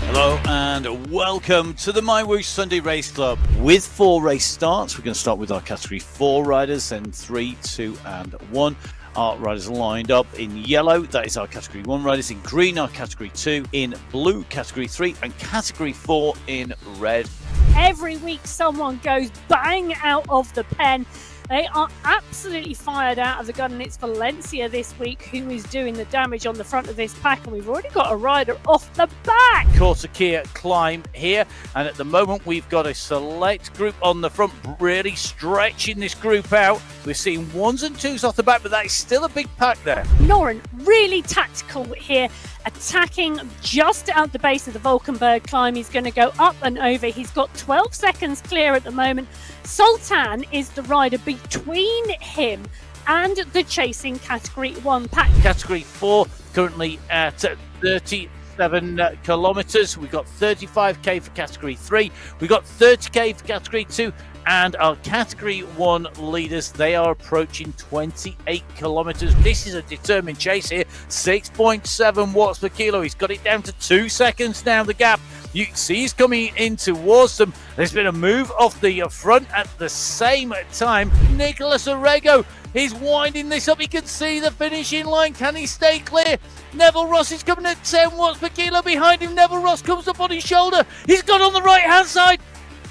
Hello and welcome to the MyWhoosh Sunday Race Club. With 4 race starts, we're going to start with our Category 4 riders, then 3, 2 and 1. Our riders lined up in yellow, that is our Category 1 riders. In green, our Category 2. In blue, Category 3. And Category 4 in red. Every week someone goes bang out of the pen. They are absolutely fired out of the gun, and it's Valencia this week who is doing the damage on the front of this pack, and we've already got a rider off the back. Corsica climb here, and at the moment we've got a select group on the front, really stretching this group out. We're seeing 1s and 2s off the back, but that is still a big pack there. Noren, really tactical here, attacking just at the base of the Valkenburg climb. He's going to go up and over. He's got 12 seconds clear at the moment. Sultan is the rider between him and the chasing Category 1 pack. Category 4 currently at 37 kilometres. We've got 35k for Category 3. We've got 30k for Category 2. And our Category 1 leaders, they are approaching 28 kilometres. This is a determined chase here. 6.7 watts per kilo. He's got it down to 2 seconds now, the gap. You can see he's coming in towards them. There's been a move off the front at the same time. Nicholas Orrego, he's winding this up. He can see the finishing line. Can he stay clear? Neville Ross is coming at 10 watts per kilo behind him. Neville Ross comes up on his shoulder. He's got on the right-hand side.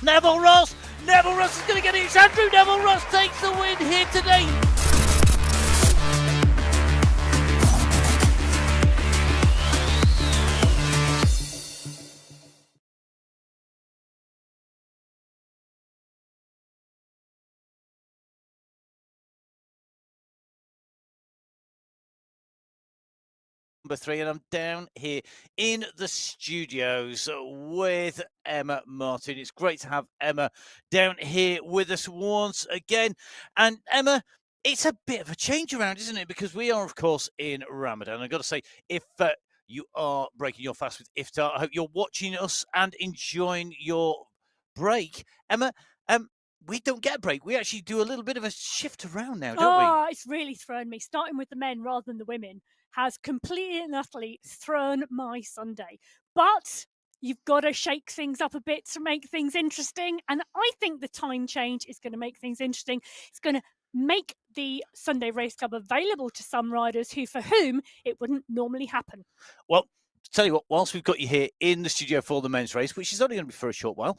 Neville Ross is going to get it. It's Andrew Neville Ross takes the win here today. Number 3, and I'm down here in the studios with Emma Martin. It's great to have Emma down here with us once again. And Emma, it's a bit of a change around, isn't it? Because we are, of course, in Ramadan. I've got to say, if you are breaking your fast with iftar, I hope you're watching us and enjoying your break. Emma, we don't get a break. We actually do a little bit of a shift around now, don't we? Oh, it's really thrown me. Starting with the men rather than the women has completely and utterly thrown my Sunday. But you've got to shake things up a bit to make things interesting. And I think the time change is going to make things interesting. It's going to make the Sunday Race Club available to some riders for whom it wouldn't normally happen. Well, tell you what, whilst we've got you here in the studio for the men's race, which is only going to be for a short while,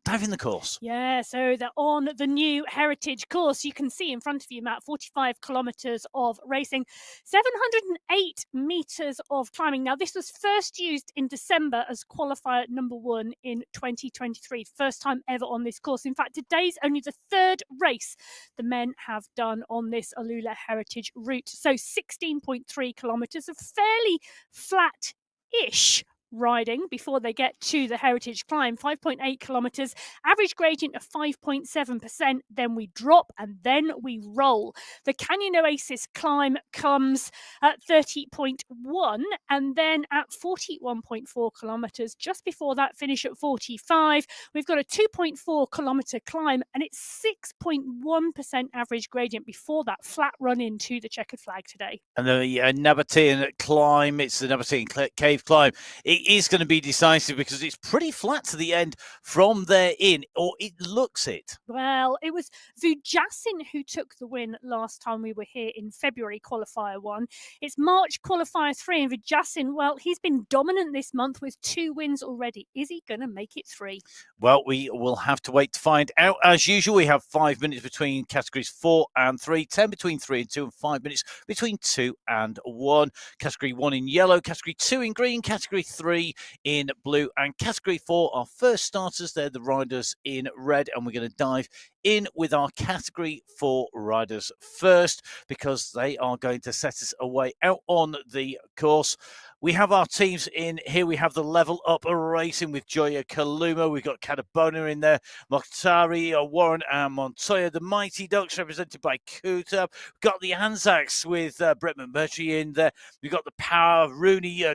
dive in the course. Yeah, so they're on the new Heritage course. You can see in front of you, Matt, 45 kilometres of racing, 708 metres of climbing. Now, this was first used in December as qualifier number 1 in 2023. First time ever on this course. In fact, today's only the 3rd race the men have done on this Alula Heritage route. So 16.3 kilometres of fairly flat-ish riding before they get to the Heritage climb. 5.8 kilometres, average gradient of 5.7%. Then we drop and then we roll. The Canyon Oasis climb comes at 30.1 and then at 41.4 kilometres. Just before that, finish at 45. We've got a 2.4 kilometre climb and it's 6.1% average gradient before that flat run into the checkered flag today. And the Nabatean climb, it's the Nabatean cave climb. It is going to be decisive because it's pretty flat to the end from there in, or it looks it. Well, it was Vujasin who took the win last time we were here in February, qualifier 1. It's March, qualifier 3, and Vujasin, well, he's been dominant this month with 2 wins already. Is he going to make it 3? Well, we will have to wait to find out. As usual, we have 5 minutes between categories 4 and 3, 10 between 3 and 2, and 5 minutes between 2 and 1. Category 1 in yellow, category 2 in green, category 3 3 in blue, and category 4, our first starters, they're the riders in red, and we're going to dive in with our category 4 riders first because they are going to set us away out on the course. We have our teams in here. We have the Level Up Racing with Joya Kaluma. We've got Catabona in there, Mokhtari, Warren, and Montoya. The Mighty Ducks represented by Kuta. We've got the Anzacs with Brett McMurtry in there. We've got the Power, Rooney,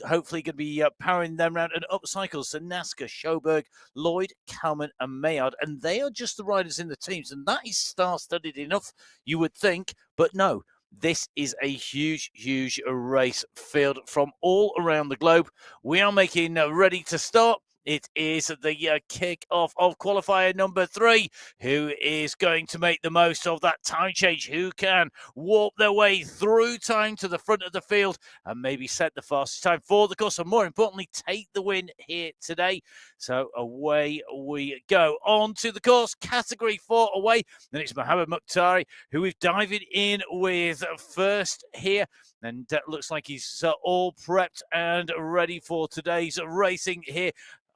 hopefully going to be powering them around, and Upcycles, so Naska, Schoberg, Lloyd, Kalman, and Mayard. And they are just the riders in the teams. And that is star-studded enough, you would think, but no. This is a huge, huge race field from all around the globe. We are making ready to start. It is the kick-off of qualifier number 3. Who is going to make the most of that time change? Who can warp their way through time to the front of the field and maybe set the fastest time for the course, and more importantly, take the win here today? So away we go. On to the course, category 4 away. Then it's Mohammed Mukhtari, who we've dived in with first here. And looks like he's all prepped and ready for today's racing here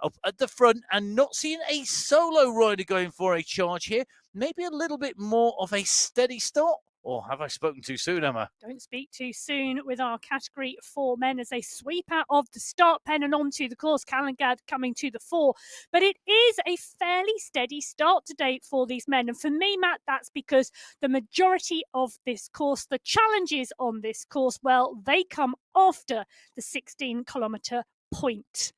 up at the front, and not seeing a solo rider going for a charge here. Maybe a little bit more of a steady start. Or have I spoken too soon, Emma? Don't speak too soon with our category 4 men as they sweep out of the start pen and onto the course. Calangad coming to the fore. But it is a fairly steady start to date for these men. And for me, Matt, that's because the majority of this course, the challenges on this course, well, they come after the 16-kilometre point.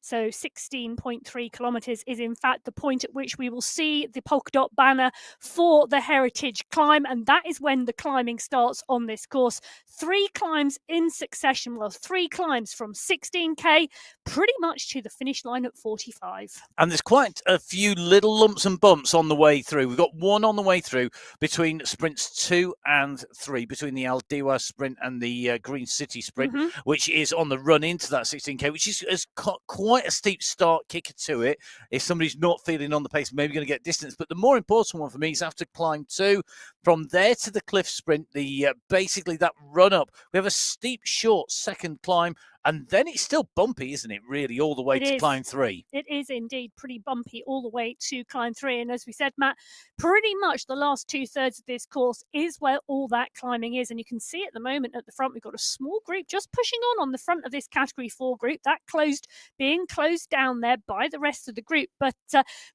So 16.3 kilometres is in fact the point at which we will see the polka dot banner for the heritage climb, and that is when the climbing starts on this course. 3 climbs in succession, well, 3 climbs from 16k pretty much to the finish line at 45. And there's quite a few little lumps and bumps on the way through. We've got one on the way through between sprints 2 and 3, between the Aldewa sprint and the Green City sprint, which is on the run into that 16k, which is quite a steep start kicker to it. If somebody's not feeling on the pace, maybe going to get distance. But the more important one for me is after climb 2, from there to the cliff sprint, the basically that run up, we have a steep, short second climb. And then it's still bumpy, isn't it, really, all the way to climb 3? It is indeed pretty bumpy all the way to climb 3. And as we said, Matt, pretty much the last 2/3 of this course is where all that climbing is. And you can see at the moment at the front, we've got a small group just pushing on the front of this category 4 group. That being closed down there by the rest of the group. But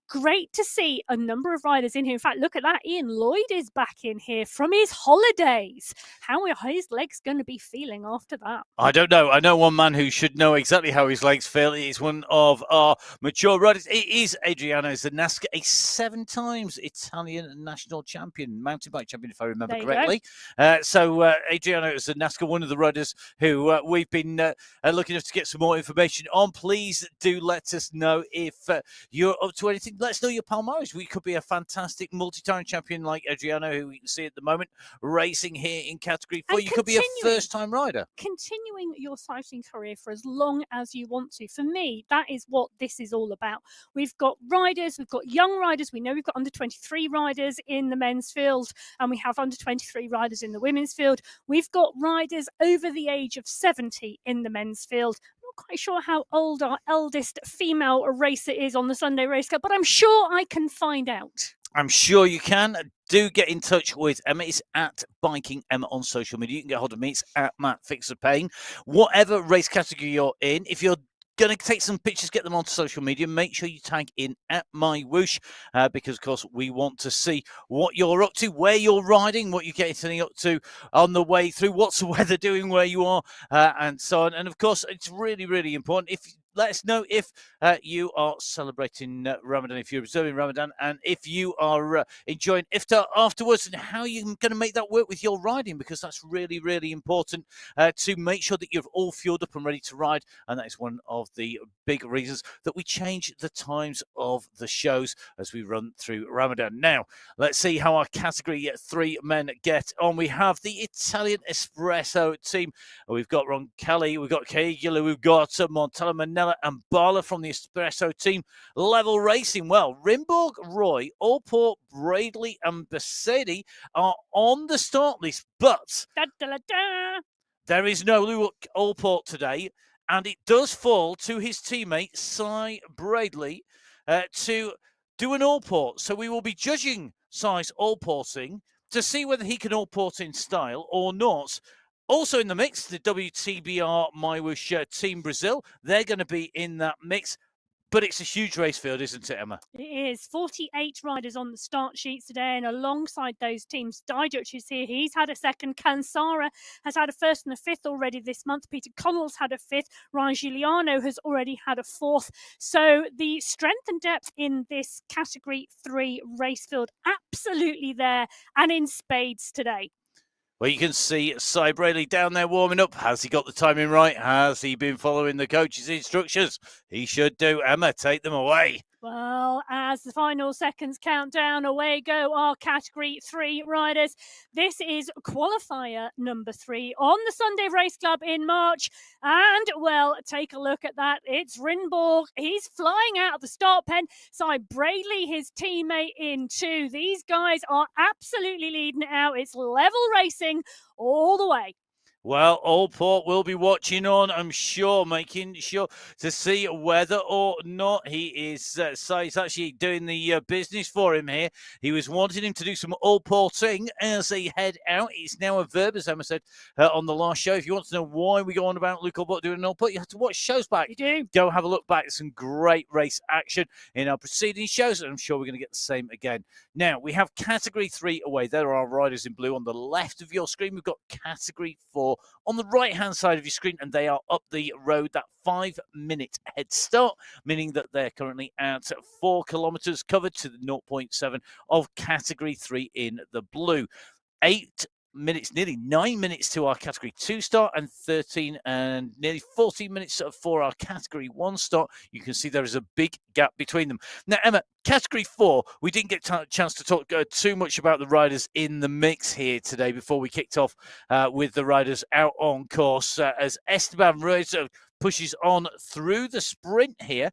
great to see a number of riders in here. In fact, look at that. Ian Lloyd is back in here from his holidays. How are his legs going to be feeling after that? I don't know. I know one man who should know exactly how his legs feel. He is one of our mature riders. It is Adriano Zanasca, a 7 times Italian national champion, mountain bike champion, if I remember correctly. So Adriano Zanasca, one of the riders who we've been looking to get some more information on. Please do let us know if you're up to anything. Let us know your Palmares. We could be a fantastic multi-time champion like Adriano, who we can see at the moment, racing here in category 4. You could be a first-time rider. Continuing your cycling career for as long as you want to. For me, that is what this is all about. We've got riders, we've got young riders. We know we've got under 23 riders in the men's field, and we have under 23 riders in the women's field. We've got riders over the age of 70 in the men's field. I'm not quite sure how old our eldest female racer is on the Sunday Race Cup, but I'm sure I can find out. I'm sure you can. Do get in touch with Emma. It's at Biking Emma on social media. You can get hold of me. It's at Matt Fixer Payne. Whatever race category you're in, if you're going to take some pictures, get them onto social media. Make sure you tag in at MyWhoosh because, of course, we want to see what you're up to, where you're riding, what you're getting up to on the way through, what's the weather doing where you are, and so on. And, of course, it's really, really important. Let us know if you are celebrating Ramadan, if you're observing Ramadan, and if you are enjoying iftar afterwards, and how you're going to make that work with your riding, because that's really, really important to make sure that you're all fueled up and ready to ride. And that is one of the big reasons that we change the times of the shows as we run through Ramadan. Now, let's see how our category 3 men get on. We have the Italian Espresso team. We've got Roncalli, we've got Caigula, we've got Montella Manella and Bala from the Espresso team. Level Racing, well, Rimborg, Roy, Allport, Bradley and Bersedi are on the start list, but there is no Luke Allport today. And it does fall to his teammate, Cy Bradley, to do an all-port. So we will be judging Cy's all-porting to see whether he can all-port in style or not. Also in the mix, the WTBR MyWhoosh Team Brazil. They're going to be in that mix. But it's a huge race field, isn't it, Emma? It is. 48 riders on the start sheets today, and alongside those teams, Dijuch is here. He's had a second. Kansara has had a first and a fifth already this month. Peter Connell's had a fifth. Ryan Giuliano has already had a fourth. So the strength and depth in this Category 3 race field, absolutely there and in spades today. Well, you can see Cy Bradley down there warming up. Has he got the timing right? Has he been following the coach's instructions? He should do. Emma, take them away. Well, as the final seconds count down, away go our Category 3 riders. This is qualifier number 3 on the Sunday Race Club in March. And, well, take a look at that. It's Rinborg. He's flying out of the start pen. Cy Bradley, his teammate, in 2. These guys are absolutely leading it out. It's level racing all the way. Well, Allport will be watching on, I'm sure, making sure to see whether or not he is. Cy's actually doing the business for him here. He was wanting him to do some Allporting as they head out. It's now a verb, as Emma said on the last show. If you want to know why we go on about Luke Allport doing an Allport, you have to watch shows back. You do. Go have a look back at some great race action in our preceding shows, and I'm sure we're going to get the same again. Now, we have Category 3 away. There are our riders in blue on the left of your screen. We've got Category 4 on the right-hand side of your screen, and they are up the road. That 5-minute head start, meaning that they're currently at 4 kilometres covered to the 0.7 of Category 3 in the blue. 8 minutes, nearly 9 minutes to our Category 2 start, and 13 and nearly 14 minutes for our Category 1 start. You can see there is a big gap between them. Now, Emma, Category 4, we didn't get a chance to talk too much about the riders in the mix here today before we kicked off with the riders out on course as Esteban Ruiz pushes on through the sprint here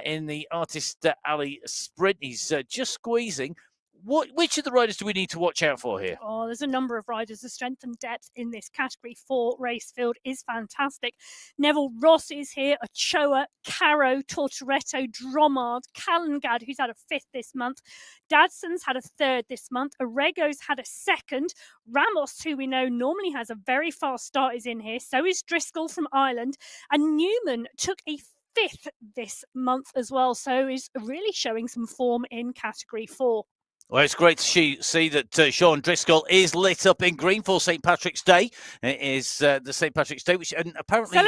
in the Artist Alley sprint. He's just squeezing. Which of the riders do we need to watch out for here? Oh, there's a number of riders. The strength and depth in this Category 4 race field is fantastic. Neville Ross is here, Ochoa, Caro, Tortoretto, Dromard, Callangad, who's had a 5th this month. Dadson's had a 3rd this month. Orego's had a 2nd. Ramos, who we know normally has a very fast start, is in here. So is Driscoll from Ireland. And Newman took a 5th this month as well. So is really showing some form in Category 4. Well, it's great to see that Sean Driscoll is lit up in green for St. Patrick's Day. It is the St. Patrick's Day, which apparently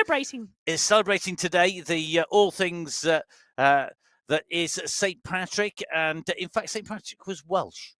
is celebrating today the all things that is St. Patrick. And in fact, St. Patrick was Welsh.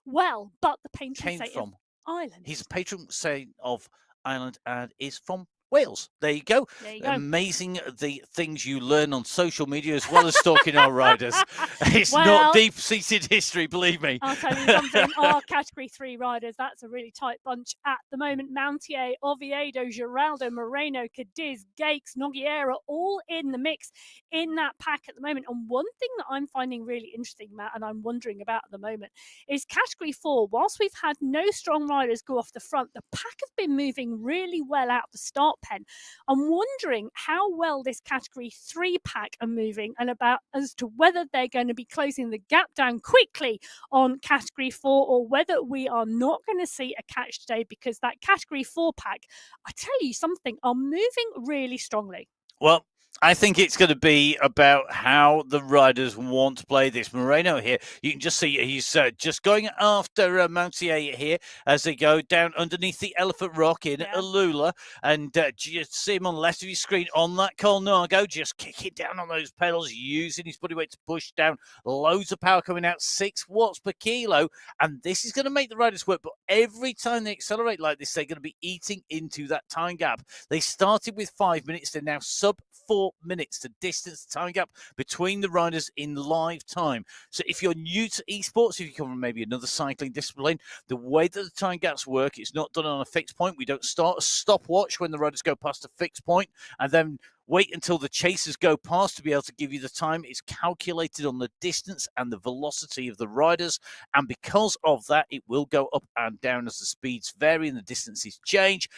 Well, but the patron saint from of Ireland. He's a patron saint of Ireland and is from Wales. There you go. Amazing the things you learn on social media as well as stalking our riders. It's not deep-seated history, believe me. I'll tell you something. Our Category 3 riders, that's a really tight bunch at the moment. Mountier, Oviedo, Giraldo, Moreno, Cadiz, Gates, Nogueira, all in the mix in that pack at the moment. And one thing that I'm finding really interesting, Matt, and I'm wondering about at the moment, is Category 4. Whilst we've had no strong riders go off the front, the pack have been moving really well out the start pen. I'm wondering how well this Category 3 pack are moving and about as to whether they're going to be closing the gap down quickly on Category 4 or whether we are not going to see a catch today, because that Category 4 pack, I tell you something, are moving really strongly. Well, I think it's going to be about how the riders want to play this. Moreno here, you can just see he's just going after Mountier here as they go down underneath the Elephant Rock in Alula. And just see him on the left of your screen on that Colnago, just kicking down on those pedals, using his body weight to push down. Loads of power coming out, 6 watts per kilo. And this is going to make the riders work. But every time they accelerate like this, they're going to be eating into that time gap. They started with 5 minutes. They're now sub 4 minutes to distance the time gap between the riders in live time. So if you're new to esports, if you come from maybe another cycling discipline, the way that the time gaps work, it's not done on a fixed point. We don't start a stopwatch when the riders go past a fixed point and then wait until the chasers go past to be able to give you the time. It's calculated on the distance and the velocity of the riders. And because of that, it will go up and down as the speeds vary and the distances change.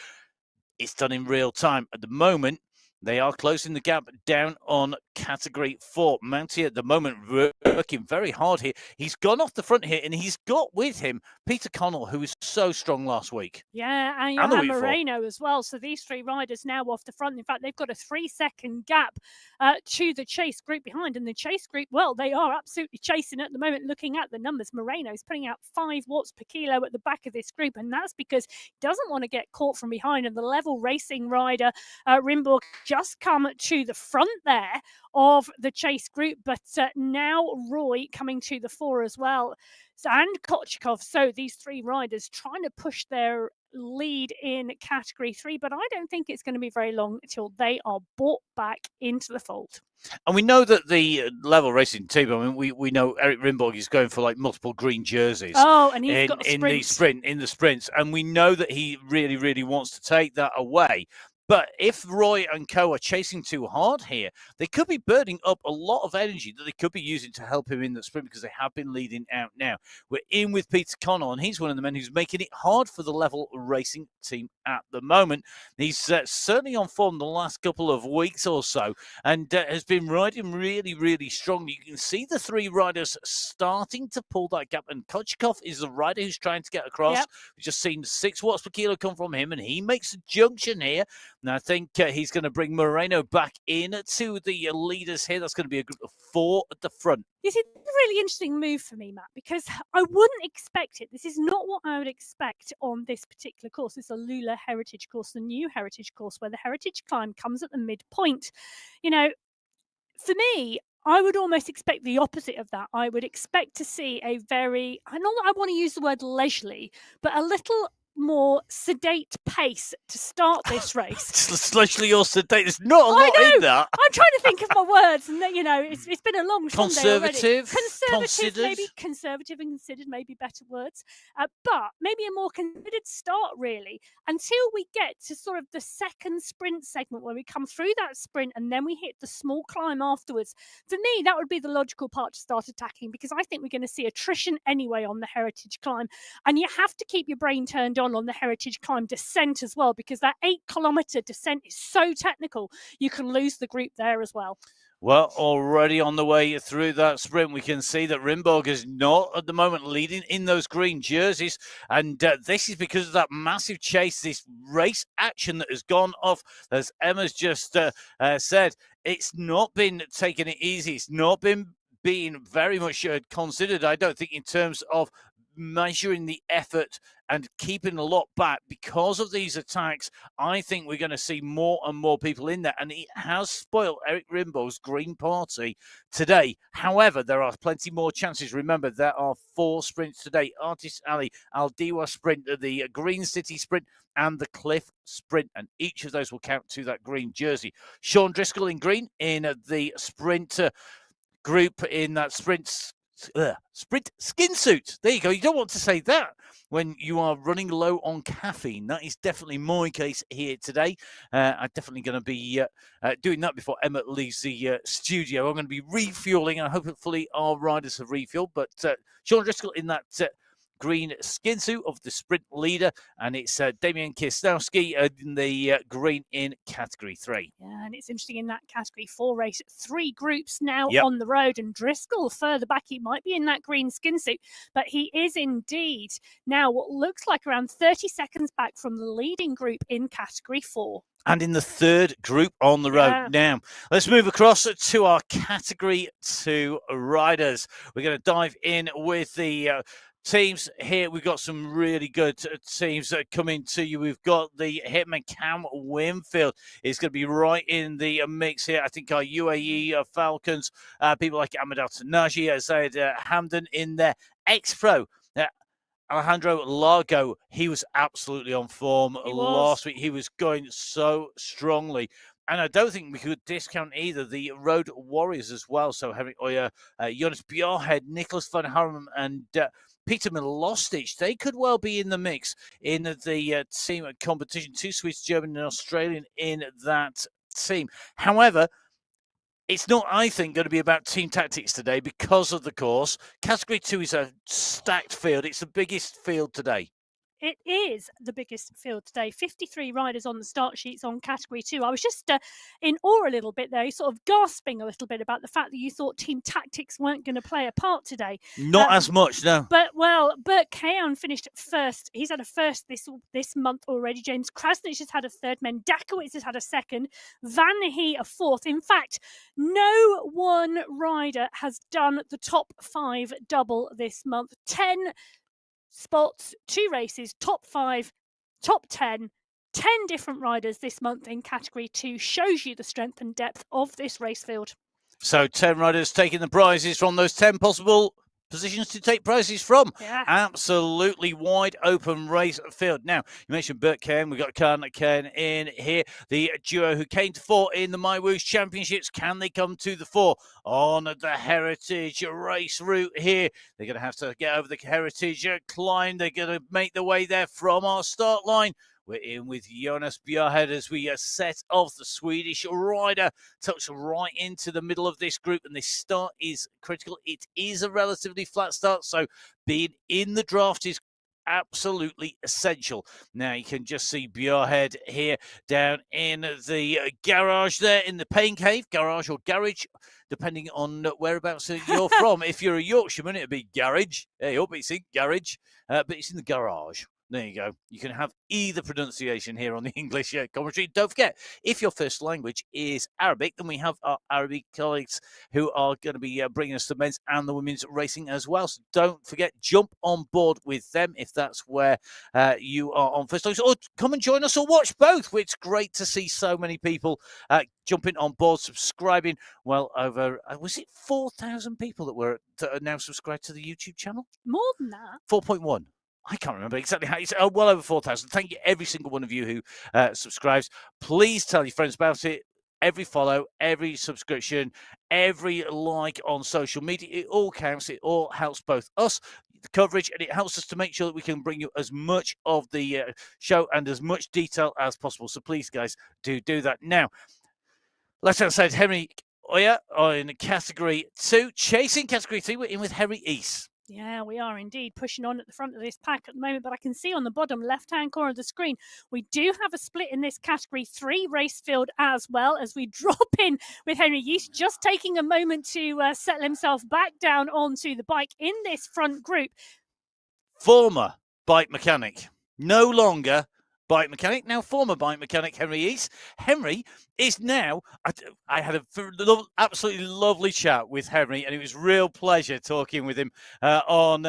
It's done in real time. At the moment, They are closing the gap down on Category 4. Mounty at the moment working very hard here. He's gone off the front here, and he's got with him Peter Connell, who was so strong last week. Yeah, and And the Johan week before. Moreno as well. So these three riders now off the front. In fact, they've got a 3-second gap to the chase group behind. And the chase group, well, they are absolutely chasing at the moment. Looking at the numbers, Moreno's putting out 5 watts per kilo at the back of this group. And that's because he doesn't want to get caught from behind. And the level racing rider, Rimborg, just come to the front there of the chase group. But now Roy coming to the fore as well. And Kochikov. So these three riders trying to push their lead in Category 3, but I don't think it's going to be very long until they are brought back into the fold. And we know that the level racing team, I mean, we know Eric Rimborg is going for like multiple green jerseys. Oh, and he's got in the sprints, and we know that he really, really wants to take that away. But if Roy and co are chasing too hard here, they could be burning up a lot of energy that they could be using to help him in the sprint, because they have been leading out now. We're in with Peter Connell, and he's one of the men who's making it hard for the level racing team at the moment. He's certainly on form the last couple of weeks or so, and has been riding really, really strongly. You can see the three riders starting to pull that gap, and Kochikov is the rider who's trying to get across. Yep. We've just seen 6 watts per kilo come from him, and he makes a junction here. And I think he's going to bring Moreno back in to the leaders here. That's going to be a group of 4 at the front. This is a really interesting move for me, Matt, because I wouldn't expect it. This is not what I would expect on this particular course. It's a Lula Heritage course, the new Heritage course, where the Heritage climb comes at the midpoint. You know, for me, I would almost expect the opposite of that. I would expect to see a very, I know that I want to use the word leisurely, but a little more sedate pace to start this race. Leisurely or sedate, there's not a lot in that. I'm trying to think of my words, and you know, it's been a long Sunday already. Conservative and considered, maybe better words, but maybe a more considered start, really, until we get to sort of the second sprint segment, where we come through that sprint and then we hit the small climb afterwards. For me, that would be the logical part to start attacking, because I think we're going to see attrition anyway on the Heritage climb, and you have to keep your brain turned on the Heritage climb descent as well, because that 8-kilometer descent is so technical, you can lose the group there as well. Well, already on the way through that sprint, we can see that Rimborg is not at the moment leading in those green jerseys. And this is because of that massive chase, this race action that has gone off. As Emma's just said, it's not been taking it easy. It's not been being very much considered, I don't think, in terms of measuring the effort and keeping a lot back. Because of these attacks, I think we're going to see more and more people in there, and it has spoiled Eric Rimborg's green party today. However, there are plenty more chances. Remember, there are 4 sprints today: Artist Alley, Aldewa sprint, the Green City sprint, and the Cliff sprint, and each of those will count to that green jersey. Sean Driscoll in green in the sprint group in that sprint skin suit. There you go. You don't want to say that when you are running low on caffeine. That is definitely my case here today. I'm definitely going to be doing that before Emma leaves the studio. I'm going to be refueling, and hopefully our riders have refueled. But Sean Driscoll in that green skin suit of the sprint leader, and it's Damian Kistowski in the green in Category 3. Yeah, and it's interesting in that Category 4 race, 3 groups now on the road, and Driscoll further back, he might be in that green skin suit, but he is indeed now what looks like around 30 seconds back from the leading group in Category 4. And in the third group on the road. Now, let's move across to our Category 2 riders. We're going to dive in with the teams here. We've got some really good teams that are coming to you. We've got the Hitman Cam Winfield is going to be right in the mix here. I think our UAE Falcons, people like Ahmed Al-Tanaji, Zaid Hamdan in there. X-Pro, Alejandro Largo, he was absolutely on form last week. He was going so strongly. And I don't think we could discount either the Road Warriors as well. So having Jonas Bjarhead, Nicholas van Harmon, and Peter Milostic, they could well be in the mix in the team competition. 2 Swedes, German, and Australian in that team. However, it's not, I think, going to be about team tactics today because of the course. Category 2 is a stacked field. It's the biggest field today. it is the biggest field today. 53 riders on the start sheets on Category 2. I was just in awe a little bit there, sort of gasping a little bit about the fact that you thought team tactics weren't going to play a part today. Not as much, no. But, well, Bert Kayan finished first. He's had a first this month already. James Krasnich has had a third. Mendakowicz has had a second. Van He a fourth. In fact, no one rider has done the top 5 double this month. 10 spots, 2 races, top 5, top 10. 10 different riders this month in Category 2 shows you the strength and depth of this race field. So 10 riders taking the prizes from those 10 possible positions to take prizes from. Yeah. Absolutely wide open race field. Now, you mentioned Bert Kayan. We've got Kayan in here. The duo who came to 4 in the MyWhoosh Championships. Can they come to the 4 on the Heritage race route here? They're going to have to get over the Heritage climb. They're going to make their way there from our start line. We're in with Jonas Bjerhed as we set off. The Swedish rider tucks right into the middle of this group, and this start is critical. It is a relatively flat start, so being in the draft is absolutely essential. Now you can just see Bjerhed here down in the garage there, in the pain cave, garage or garage, depending on whereabouts you're from. If you're a Yorkshireman, it'd be garage. Hey, up, it's in garage, but it's in the garage. There you go. You can have either pronunciation here on the English commentary. Don't forget, if your first language is Arabic, then we have our Arabic colleagues who are going to be bringing us the men's and the women's racing as well. So don't forget, jump on board with them if that's where you are on first language. Or come and join us or watch both. It's great to see so many people jumping on board, subscribing. Well, over, was it 4,000 people that are now subscribed to the YouTube channel? More than that. 4.1. I can't remember exactly how it's well over 4,000. Thank you, every single one of you who subscribes. Please tell your friends about it. Every follow, every subscription, every like on social media, it all counts. It all helps both us, the coverage, and it helps us to make sure that we can bring you as much of the show and as much detail as possible. So please, guys, do that. Now, left-hand side, Henry Oya in Category 2. Chasing Category 3, we're in with Henry East. Yeah, we are indeed pushing on at the front of this pack at the moment, but I can see on the bottom left-hand corner of the screen, we do have a split in this Category 3 race field as well, as we drop in with Henry Yeast, just taking a moment to settle himself back down onto the bike in this front group. Former bike mechanic, no longer bike mechanic, now former bike mechanic Henry East. Henry is now, I had a absolutely lovely chat with Henry, and it was real pleasure talking with him in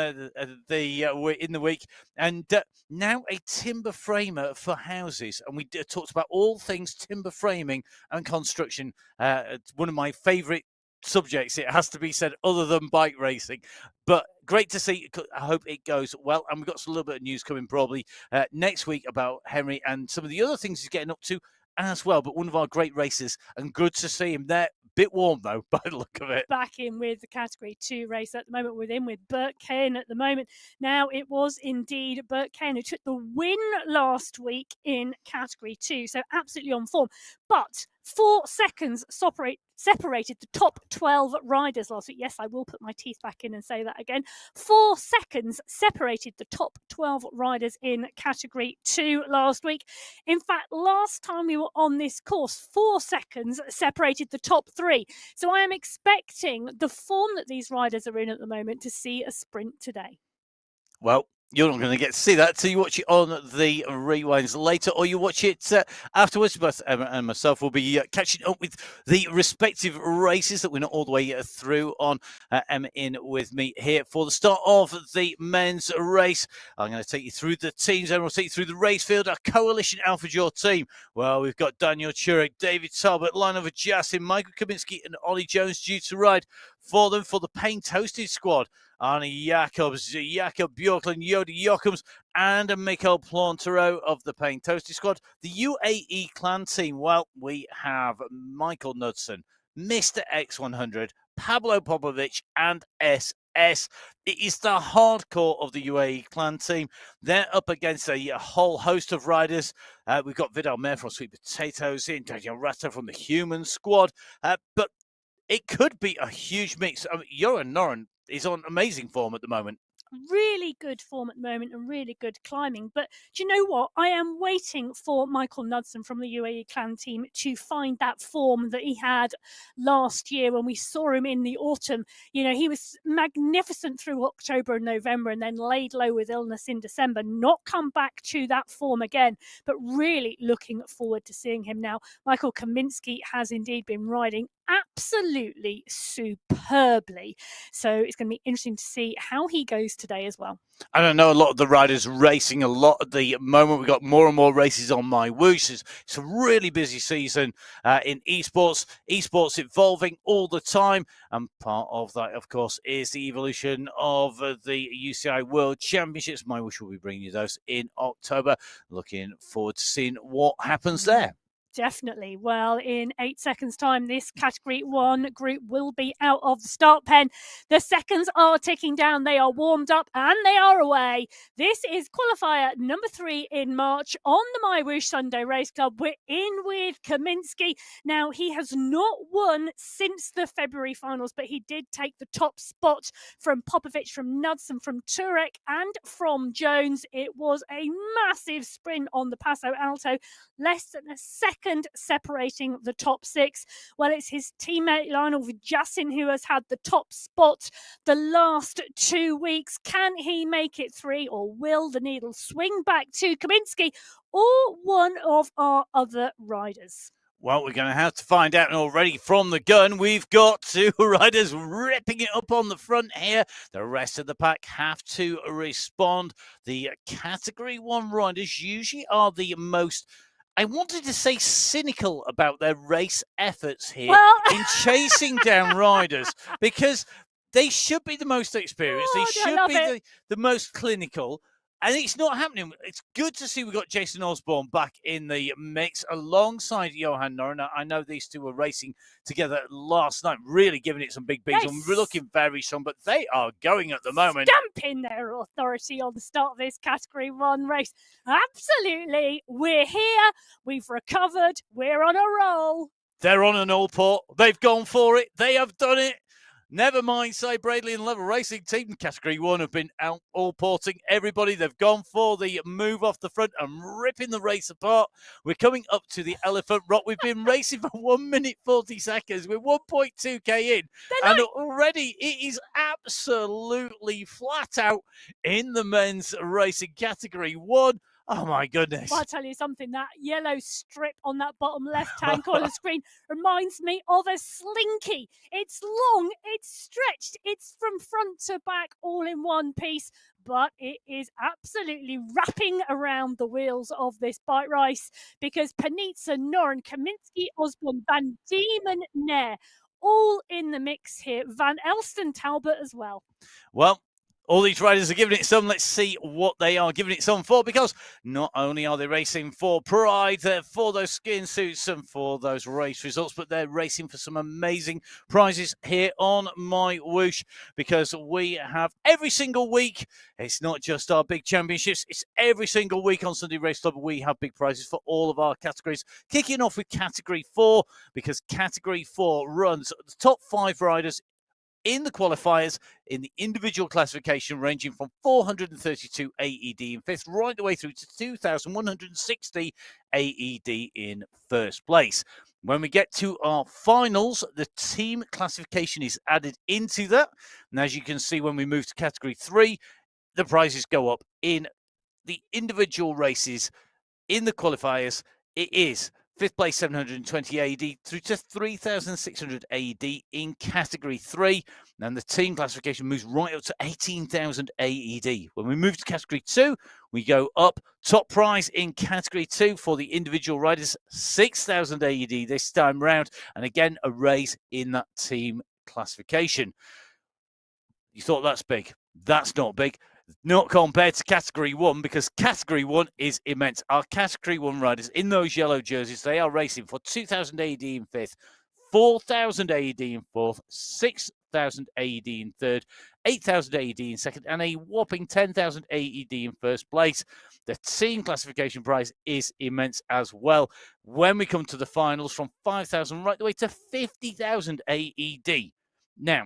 the week. And now a timber framer for houses, and we talked about all things timber framing and construction. One of my favourite subjects, it has to be said, other than bike racing. But great to see. I hope it goes well. And we've got a little bit of news coming probably next week about Henry and some of the other things he's getting up to as well. But one of our great races, and good to see him there. Bit warm though, by the look of it. Back in with the Category 2 race at the moment, with him with Bert Kayan at the moment. Now, it was indeed Bert Kayan who took the win last week in Category 2, so absolutely on form. But 4 seconds separated the top 12 riders last week. Yes, I will put my teeth back in and say that again. 4 seconds separated the top 12 riders in Category 2 last week. In fact, last time we were on this course, 4 seconds separated the top 3. So I am expecting the form that these riders are in at the moment to see a sprint today. Well, you're not going to get to see that till you watch it on the rewinds later, or you watch it afterwards. Both Emma and myself will be catching up with the respective races that we're not all the way through on. Emma in with me here for the start of the men's race. I'm going to take you through the teams, and we'll take you through the race field. Our Coalition Alpha Jaw team. Well, we've got Daniel Turek, David Talbot, Lionel Jassin, Michael Kaminsky, and Ollie Jones due to ride for them for the Pain Toasted squad. Arnie Jacobs, Jakob Bjorklund, Yodi Jochems, and Mikkel Plantero of the Pain Toasty squad. The UAE clan team, well, we have Michael Knudsen, Mr. X100, Pablo Popovic, and SS. It is the hardcore of the UAE clan team. They're up against a whole host of riders. We've got Vidal Mayer from Sweet Potatoes in, Daniel Rata from the Human squad. But it could be a huge mix. I mean, Johan Noren is on amazing form at the moment. really good form at the moment and really good climbing. But do you know what? I am waiting for Michael Knudsen from the UAE Clan team to find that form that he had last year when we saw him in the autumn. You know, he was magnificent through October and November and then laid low with illness in December, not come back to that form again, but really looking forward to seeing him now. Michael Kaminsky has indeed been riding absolutely superbly. So it's going to be interesting to see how he goes today as well. I don't know, a lot of the riders racing a lot at the moment. We've got more and more races on MyWhoosh. It's a really busy season in esports. Esports evolving all the time. And part of that, of course, is the evolution of the UCI World Championships. MyWhoosh will be bringing you those in October. Looking forward to seeing what happens there. Definitely. Well, in 8 seconds' time, this Category 1 group will be out of the start pen. The seconds are ticking down. They are warmed up and they are away. This is qualifier number 3 in March on the MyWhoosh Sunday Race Club. We're in with Kaminsky. Now, he has not won since the February finals, but he did take the top spot from Popovic, from Knudsen, from Turek, and from Jones. It was a massive sprint on the Paso Alto, less than a second separating the top 6. Well, it's his teammate Lionel Vjasin who has had the top spot the last 2 weeks. Can he make it 3, or will the needle swing back to Kaminsky or one of our other riders? Well, we're going to have to find out. And already from the gun, we've got 2 riders ripping it up on the front here. The rest of the pack have to respond. The Category 1 riders usually are the most, I wanted to say, cynical about their race efforts here in chasing down riders, because they should be the most experienced. They should be the most clinical. And it's not happening. It's good to see we've got Jason Osborne back in the mix alongside Johan Noren. I know these two were racing together last night, really giving it some big beats. And we're looking very strong, but they are going at the moment. Stamping their authority on the start of this Category 1 race. Absolutely. We're here. We've recovered. We're on a roll. They're on an all-port. They've gone for it. They have done it. Never mind, Cy Bradley and Level Racing Team Category 1 have been out all-porting everybody. They've gone for the move off the front and ripping the race apart. We're coming up to the Elephant Rock. We've been racing for 1 minute 40 seconds. We're 1.2k in. And already it is absolutely flat out in the men's racing Category 1. Oh, my goodness. Well, I'll tell you something, that yellow strip on that bottom left-hand corner screen reminds me of a slinky. It's long, it's stretched, it's from front to back all in one piece, but it is absolutely wrapping around the wheels of this bike race, because Panizza, Noren, Kaminsky, Osborne, Van Diemen, Nair, all in the mix here. Van Elston, Talbot as well. Well, all these riders are giving it some. Let's see what they are giving it some for, because not only are they racing for pride, for those skin suits and for those race results, but they're racing for some amazing prizes here on MyWhoosh, because we have every single week, it's not just our big championships, it's every single week on Sunday Race Club, we have big prizes for all of our categories. Kicking off with Category 4, because Category 4 runs the top 5 riders in the qualifiers in the individual classification, ranging from 432 AED in 5th right the way through to 2,160 AED in 1st place. When we get to our finals, the team classification is added into that. And as you can see, when we move to Category 3, the prizes go up in the individual races. In the qualifiers, it is 5th place 720 AED through to 3,600 AED in Category 3. And the team classification moves right up to 18,000 AED. When we move to Category 2, we go up. Top prize in Category 2 for the individual riders, 6,000 AED this time round. And again, a raise in that team classification. You thought that's big. That's not big. Not compared to Category 1, because Category 1 is immense. Our Category 1 riders in those yellow jerseys, they are racing for 2,000 AED in 5th, 4,000 AED in 4th, 6,000 AED in 3rd, 8,000 AED in 2nd, and a whopping 10,000 AED in 1st place. The team classification prize is immense as well. When we come to the finals, from 5,000 right the way to 50,000 AED. Now,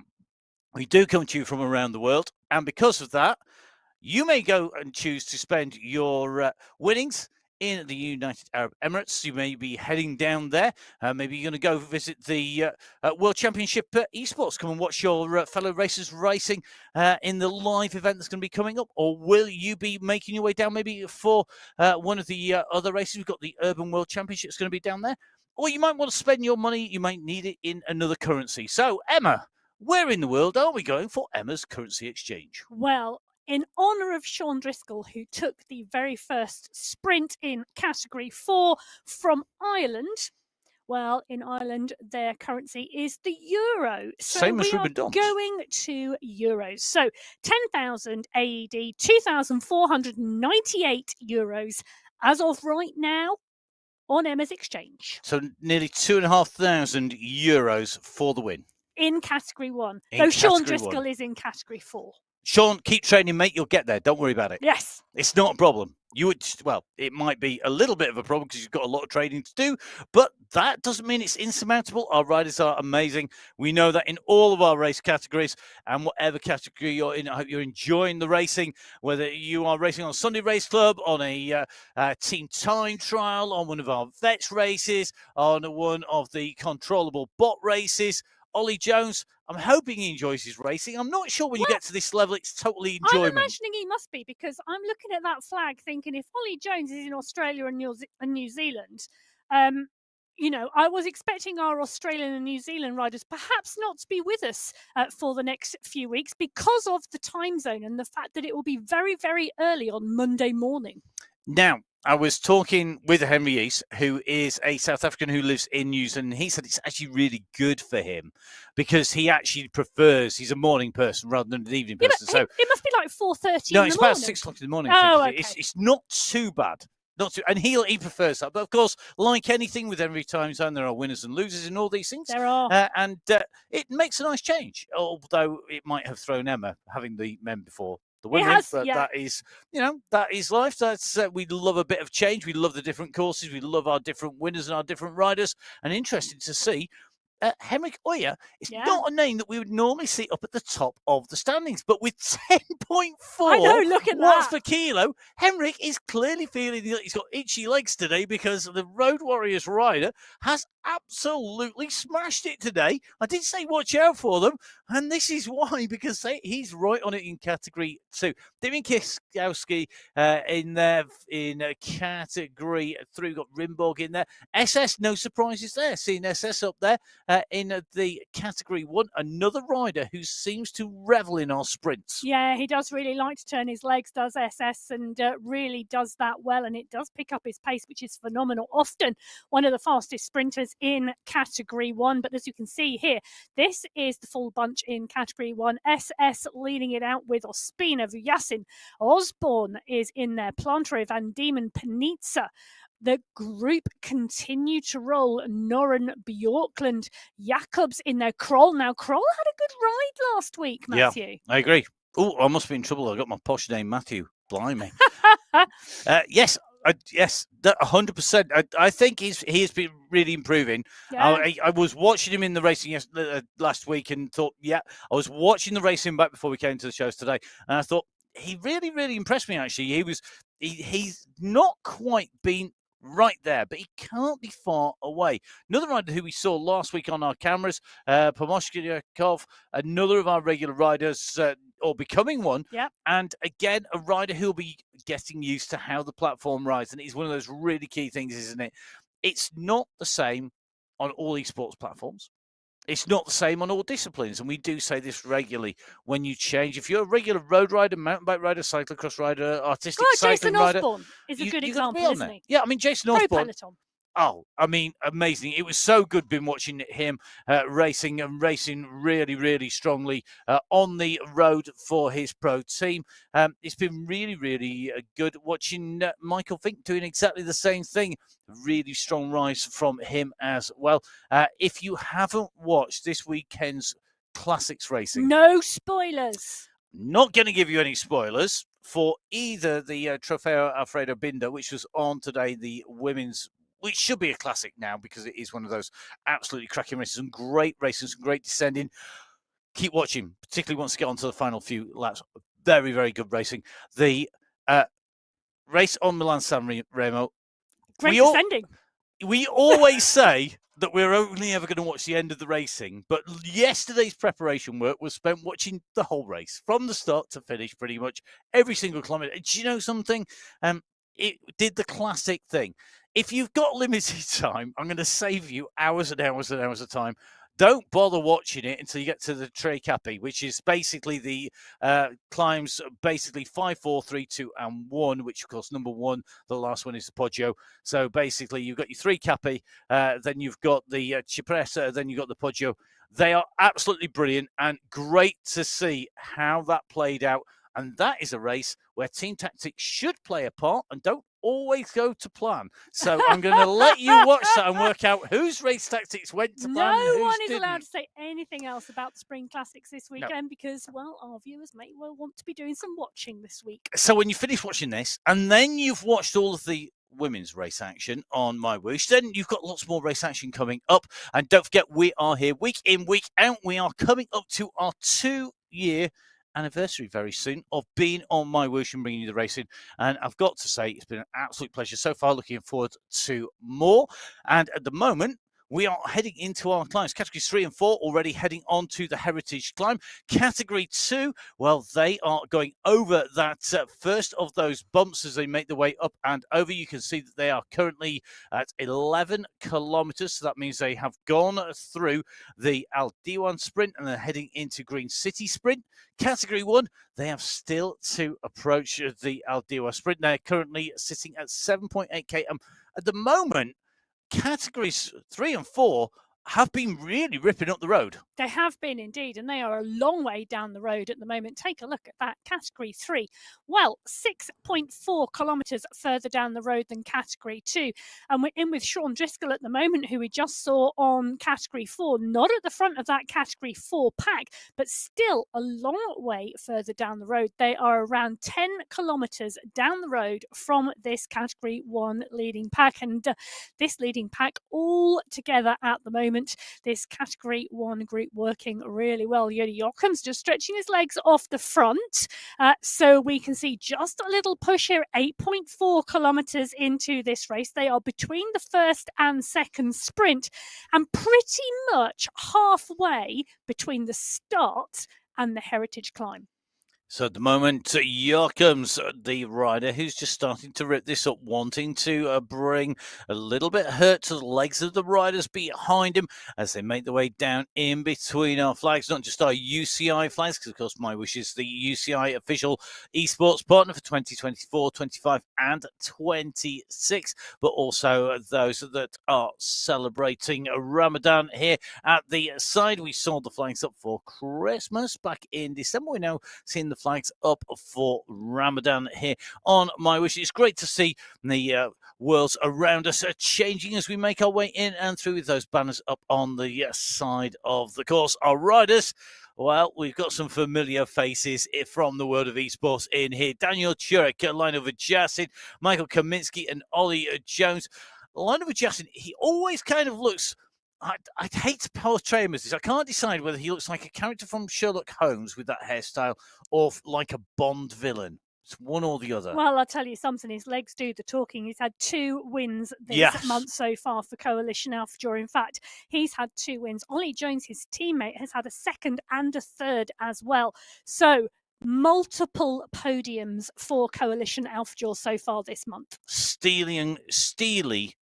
we do come to you from around the world, and because of that, You may go and choose to spend your winnings in the United Arab Emirates. You may be heading down there. Maybe you're going to go visit the World Championship esports. Come and watch your fellow racers racing in the live event that's going to be coming up. Or will you be making your way down maybe for one of the other races? We've got the Urban World Championship that's going to be down there. Or you might want to spend your money. You might need it in another currency. So, Emma, where in the world are we going for Emma's currency exchange? Well, in honour of Sean Driscoll, who took the very first sprint in Category 4 from Ireland, well, in Ireland, their currency is the euro. So Same as we Ruben are Dons. going to euros. So 10,000 AED, 2,498 euros as of right now on Emma's exchange. So nearly 2,500 euros for the win. In Category 1. In Though Sean Category Driscoll 1. is in Category 4. Sean, keep training, mate. You'll get there. Don't worry about it. Yes. It's not a problem. You would, well, it might be a little bit of a problem because you've got a lot of training to do, but that doesn't mean it's insurmountable. Our riders are amazing. We know that in all of our race categories, and whatever category you're in, I hope you're enjoying the racing, whether you are racing on Sunday Race Club, on a team time trial, on one of our vets races, on one of the controllable bot races. Ollie Jones, I'm hoping he enjoys his racing. I'm not sure when you get to this level, it's totally enjoyment. I'm imagining he must be, because I'm looking at that flag thinking if Ollie Jones is in Australia and New Zealand, you know, I was expecting our Australian and New Zealand riders perhaps not to be with us for the next few weeks because of the time zone and the fact that it will be very, very early on Monday morning. Now, I was talking with Henry East, who is a South African who lives in New Zealand. He said it's actually really good for him because he actually prefers, he's a morning person rather than an evening person. So it must be like 4:30 No, in it's the morning. about 6 o'clock in the morning. Oh, okay. It's not too bad. And he prefers that. But of course, like anything with every time zone, there are winners and losers in all these things. There are. And it makes a nice change, although it might have thrown Emma having the men before the women. But that is, that is life. That's we love a bit of change. We love the different courses. We love our different winners and our different riders. And interesting to see. Henrik Oya is not a name that we would normally see up at the top of the standings, but with 10.4 watts per kilo, Henrik is clearly feeling that he's got itchy legs today because the Road Warriors rider has absolutely smashed it today. I did say watch out for them, and this is why, because he's right on it in Category 2. Damian Kiskowski in there in Category 3. We've got Rimborg in there. SS, no surprises there. Seeing SS up there. In the Category 1, another rider who seems to revel in our sprints. Yeah, he does really like to turn his legs, does SS, and really does that well, and it does pick up his pace, which is phenomenal. Often one of the fastest sprinters in Category 1, but as you can see here, this is the full bunch in Category 1. SS leading it out with Ospina, Vujasin, Osborne is in there, Plantre, Van Diemen, Panizza. The group continue to roll. Noren, Bjorkland, Jacobs in there. Kroll. Now, Kroll had a good ride last week, Matthew. Yeah, I agree. Oh, I must be in trouble. I got my posh name, Matthew. Blimey. Yes, 100%. I think he has been really improving. Yeah. I was watching him in the racing last week and thought, I was watching the racing back before we came to the shows today, and I thought he really, really impressed me, actually. He's not quite been right there, but he can't be far away. Another rider who we saw last week on our cameras, Pomoshnikov, another of our regular riders, or becoming one. Yep. And again, a rider who'll be getting used to how the platform rides. And it's one of those really key things, isn't it? It's not the same on all esports platforms. It's not the same on all disciplines, and we do say this regularly. When you change, if you're a regular road rider, mountain bike rider, cyclocross rider, artistic cycling rider, Jason Osborne is a good example, isn't he? Yeah, I mean, Jason Osborne. Peloton. Oh, I mean, amazing. It was so good been watching him racing really, really strongly on the road for his pro team. It's been really, really good watching Michael Fink doing exactly the same thing. Really strong rise from him as well. If you haven't watched this weekend's Classics racing. No spoilers. Not going to give you any spoilers for either the Trofeo Alfredo Binda, which was on today, the women's, which should be a classic now because it is one of those absolutely cracking races and great races and great descending. Keep watching, particularly once we get on to the final few laps. very, very good racing. The race on Milan San Remo. Great descending. We always say that we're only ever going to watch the end of the racing, but yesterday's preparation work was spent watching the whole race from the start to finish, pretty much every single kilometre. Do you know something? It did the classic thing. If you've got limited time, I'm going to save you hours and hours and hours of time. Don't bother watching it until you get to the Tre Capi, which is basically the climbs, basically 5, 4, 3, 2, and 1, which, of course, number 1, the last one is the Poggio. So basically, you've got your 3 Capi, then you've got the Cipressa, then you've got the Poggio. They are absolutely brilliant and great to see how that played out. And that is a race where team tactics should play a part and don't always go to plan. So I'm going to let you watch that and work out whose race tactics went to plan. No one is didn't. allowed to say anything else about the Spring Classics this weekend because, well, our viewers may well want to be doing some watching this week. So when you finish watching this and then you've watched all of the women's race action on MyWhoosh, then you've got lots more race action coming up. And don't forget, we are here week in, week out. We are coming up to our 2-year anniversary very soon of being on MyWhoosh and bringing you the racing. And I've got to say, it's been an absolute pleasure so far. Looking forward to more. And at the moment, we are heading into our climbs. Categories 3 and 4 already heading on to the Heritage Climb. Category 2, well, they are going over that first of those bumps as they make their way up and over. You can see that they are currently at 11 kilometers. So that means they have gone through the Aldiwan sprint and they're heading into Green City sprint. Category 1, they have still to approach the Aldiwa sprint. They're currently sitting at 7.8k. At the moment, categories 3 and 4 have been really ripping up the road. They have been indeed, and they are a long way down the road at the moment. Take a look at that. Category 3, well, 6.4 kilometres further down the road than Category 2. And we're in with Sean Driscoll at the moment, who we just saw on Category 4, not at the front of that Category 4 pack, but still a long way further down the road. They are around 10 kilometres down the road from this Category 1 leading pack. And this leading pack all together at the moment. This Category 1 group working really well. Yodi Jochem's just stretching his legs off the front. So we can see just a little push here, 8.4 kilometres into this race. They are between the first and second sprint and pretty much halfway between the start and the Heritage Climb. So at the moment, Jochem's the rider who's just starting to rip this up, wanting to bring a little bit hurt to the legs of the riders behind him as they make their way down in between our flags, not just our UCI flags, because of course MyWhoosh is the UCI official esports partner for 2024, 25 and 26, but also those that are celebrating Ramadan here at the side. We saw the flags up for Christmas back in December. We're now seeing the flags up for Ramadan here on MyWhoosh. It's great to see the worlds around us changing as we make our way in and through with those banners up on the side of the course. Our riders, well, we've got some familiar faces from the world of esports in here. Daniel Turek, Lionel Vajassin, Michael Kaminsky and Ollie Jones. Lionel Vajassin, he always kind of looks... I'd hate to portray him as this. I can't decide whether he looks like a character from Sherlock Holmes with that hairstyle or like a Bond villain. It's one or the other. Well, I'll tell you something. His legs do the talking. He's had 2 wins this month so far for Coalition Alpha. In fact, he's had 2 wins. Ollie Jones, his teammate, has had a 2nd and a 3rd as well. So multiple podiums for Coalition Alpha so far this month. Steely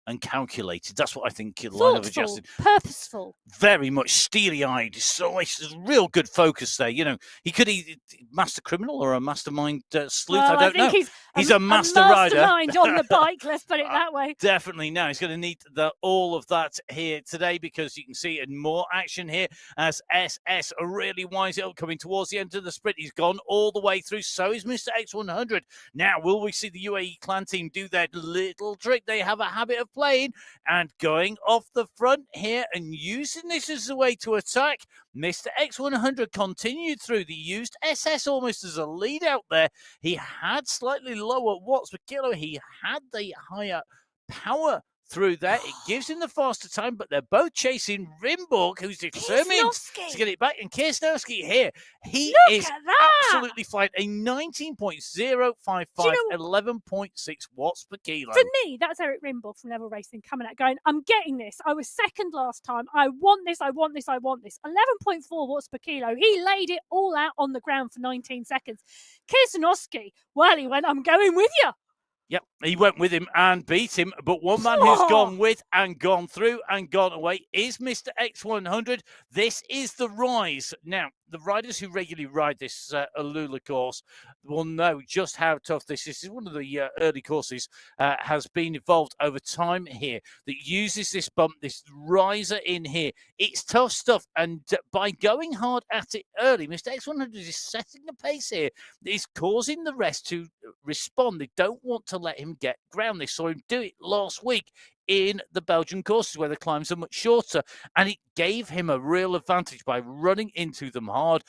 and calculated. That's what I think. Thoughtful, purposeful. Very much steely-eyed. So it's a real good focus there. You know, he could be master criminal or a mastermind sleuth. Well, I don't know. He's a mastermind on the bike. Let's put it that way. Definitely. Now he's going to need all of that here today, because you can see in more action here as SS really winds it up, coming towards the end of the sprint. He's gone all the way through. So is Mr. X100. Now, will we see the UAE clan team do that little trick they have a habit of playing and going off the front here and using this as a way to attack? Mr. X100 continued through the used SS almost as a lead out there. He had slightly lower watts per kilo. He had the higher power through there. It gives him the faster time, but they're both chasing Rimborg, who's determined to get it back. And Kirsnowski here, he is absolutely flying a 19.055, 11.6 watts per kilo. For me, that's Eric Rimborg from Level Racing coming out going, I'm getting this. I was second last time. I want this, I want this, I want this. 11.4 watts per kilo. He laid it all out on the ground for 19 seconds. Kirsnowski, well, he went, I'm going with you. Yep, he went with him and beat him. But one man who's gone with and gone through and gone away is Mr. X100. This is the rise. Now, the riders who regularly ride this Alula course will know just how tough this is. This is one of the early courses has been evolved over time here that uses this bump, this riser in here. It's tough stuff. And by going hard at it early, Mr. X100 is setting the pace here. It's causing the rest to respond. They don't want to let him get ground. They saw him do it last week in the Belgian courses where the climbs are much shorter, and it gave him a real advantage by running into them hard,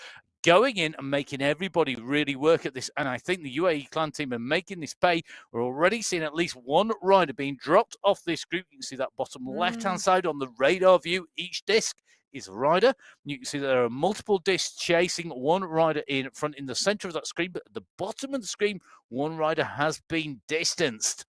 going in and making everybody really work at this. And I think the UAE clan team are making this pay. We're already seeing at least one rider being dropped off this group. You can see that bottom left-hand side on the radar view. Each disc is a rider. You can see that there are multiple discs chasing one rider in front in the center of that screen, but at the bottom of the screen, one rider has been distanced.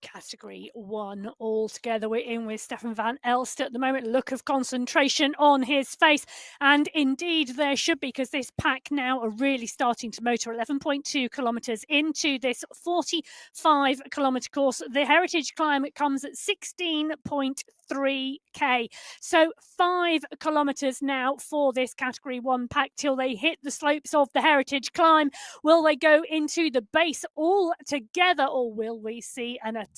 Category 1 altogether. We're in with Stefan van Elst at the moment. Look of concentration on his face. And indeed, there should be, because this pack now are really starting to motor 11.2 kilometres into this 45-kilometre course. The Heritage Climb comes at 16.3k. So 5 kilometres now for this Category 1 pack till they hit the slopes of the Heritage Climb. Will they go into the base all together, or will we see an attack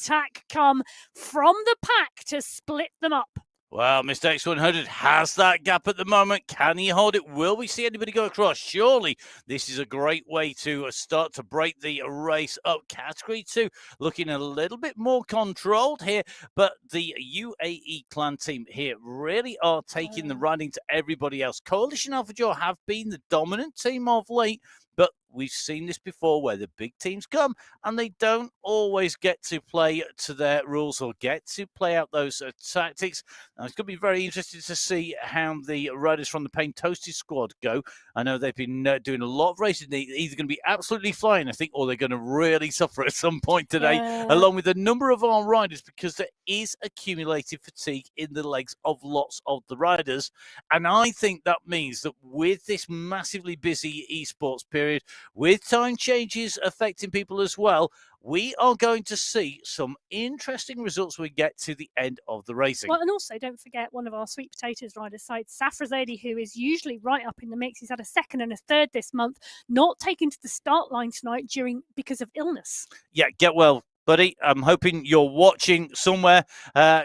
come from the pack to split them up? Well, Mr. X100 has that gap at the moment. Can he hold it? Will we see anybody go across? Surely this is a great way to start to break the race up. Category 2 looking a little bit more controlled here, but the UAE clan team here really are taking the riding to everybody else. Coalition Alpha Joe have been the dominant team of late, but we've seen this before where the big teams come and they don't always get to play to their rules or get to play out those tactics. Now, it's going to be very interesting to see how the riders from the Pain Toasted squad go. I know they've been doing a lot of racing. They're either going to be absolutely flying, I think, or they're going to really suffer at some point today, along with a number of our riders, because there is accumulated fatigue in the legs of lots of the riders. And I think that means that with this massively busy esports period, with time changes affecting people as well, we are going to see some interesting results when we get to the end of the racing. Well, and also don't forget one of our sweet potatoes riders side, Safrazadi, who is usually right up in the mix. He's had a second and a third this month, not taken to the start line tonight because of illness. Yeah, get well, buddy. I'm hoping you're watching somewhere,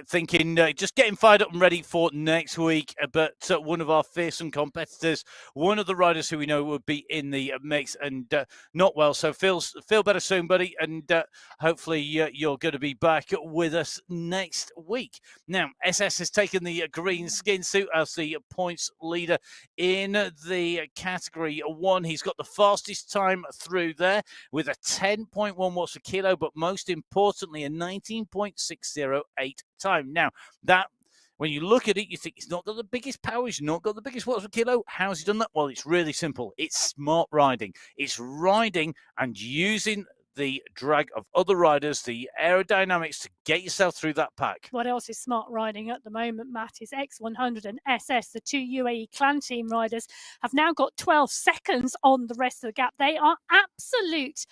thinking, just getting fired up and ready for next week. But one of our fearsome competitors, one of the riders who we know will be in the mix and not well. So feel better soon, buddy. And hopefully you're going to be back with us next week. Now, SS has taken the green skin suit as the points leader in the Category 1. He's got the fastest time through there with a 10.1 watts per kilo, but most importantly, a 19.608 time. Now, that when you look at it, you think he's not got the biggest power, he's not got the biggest watts per kilo. How's he done that? Well, it's really simple. It's smart riding. It's riding and using the drag of other riders, the aerodynamics to get yourself through that pack. What else is smart riding at the moment, Matt, is X100 and SS, the two UAE clan team riders, have now got 12 seconds on the rest of the gap. They are absolute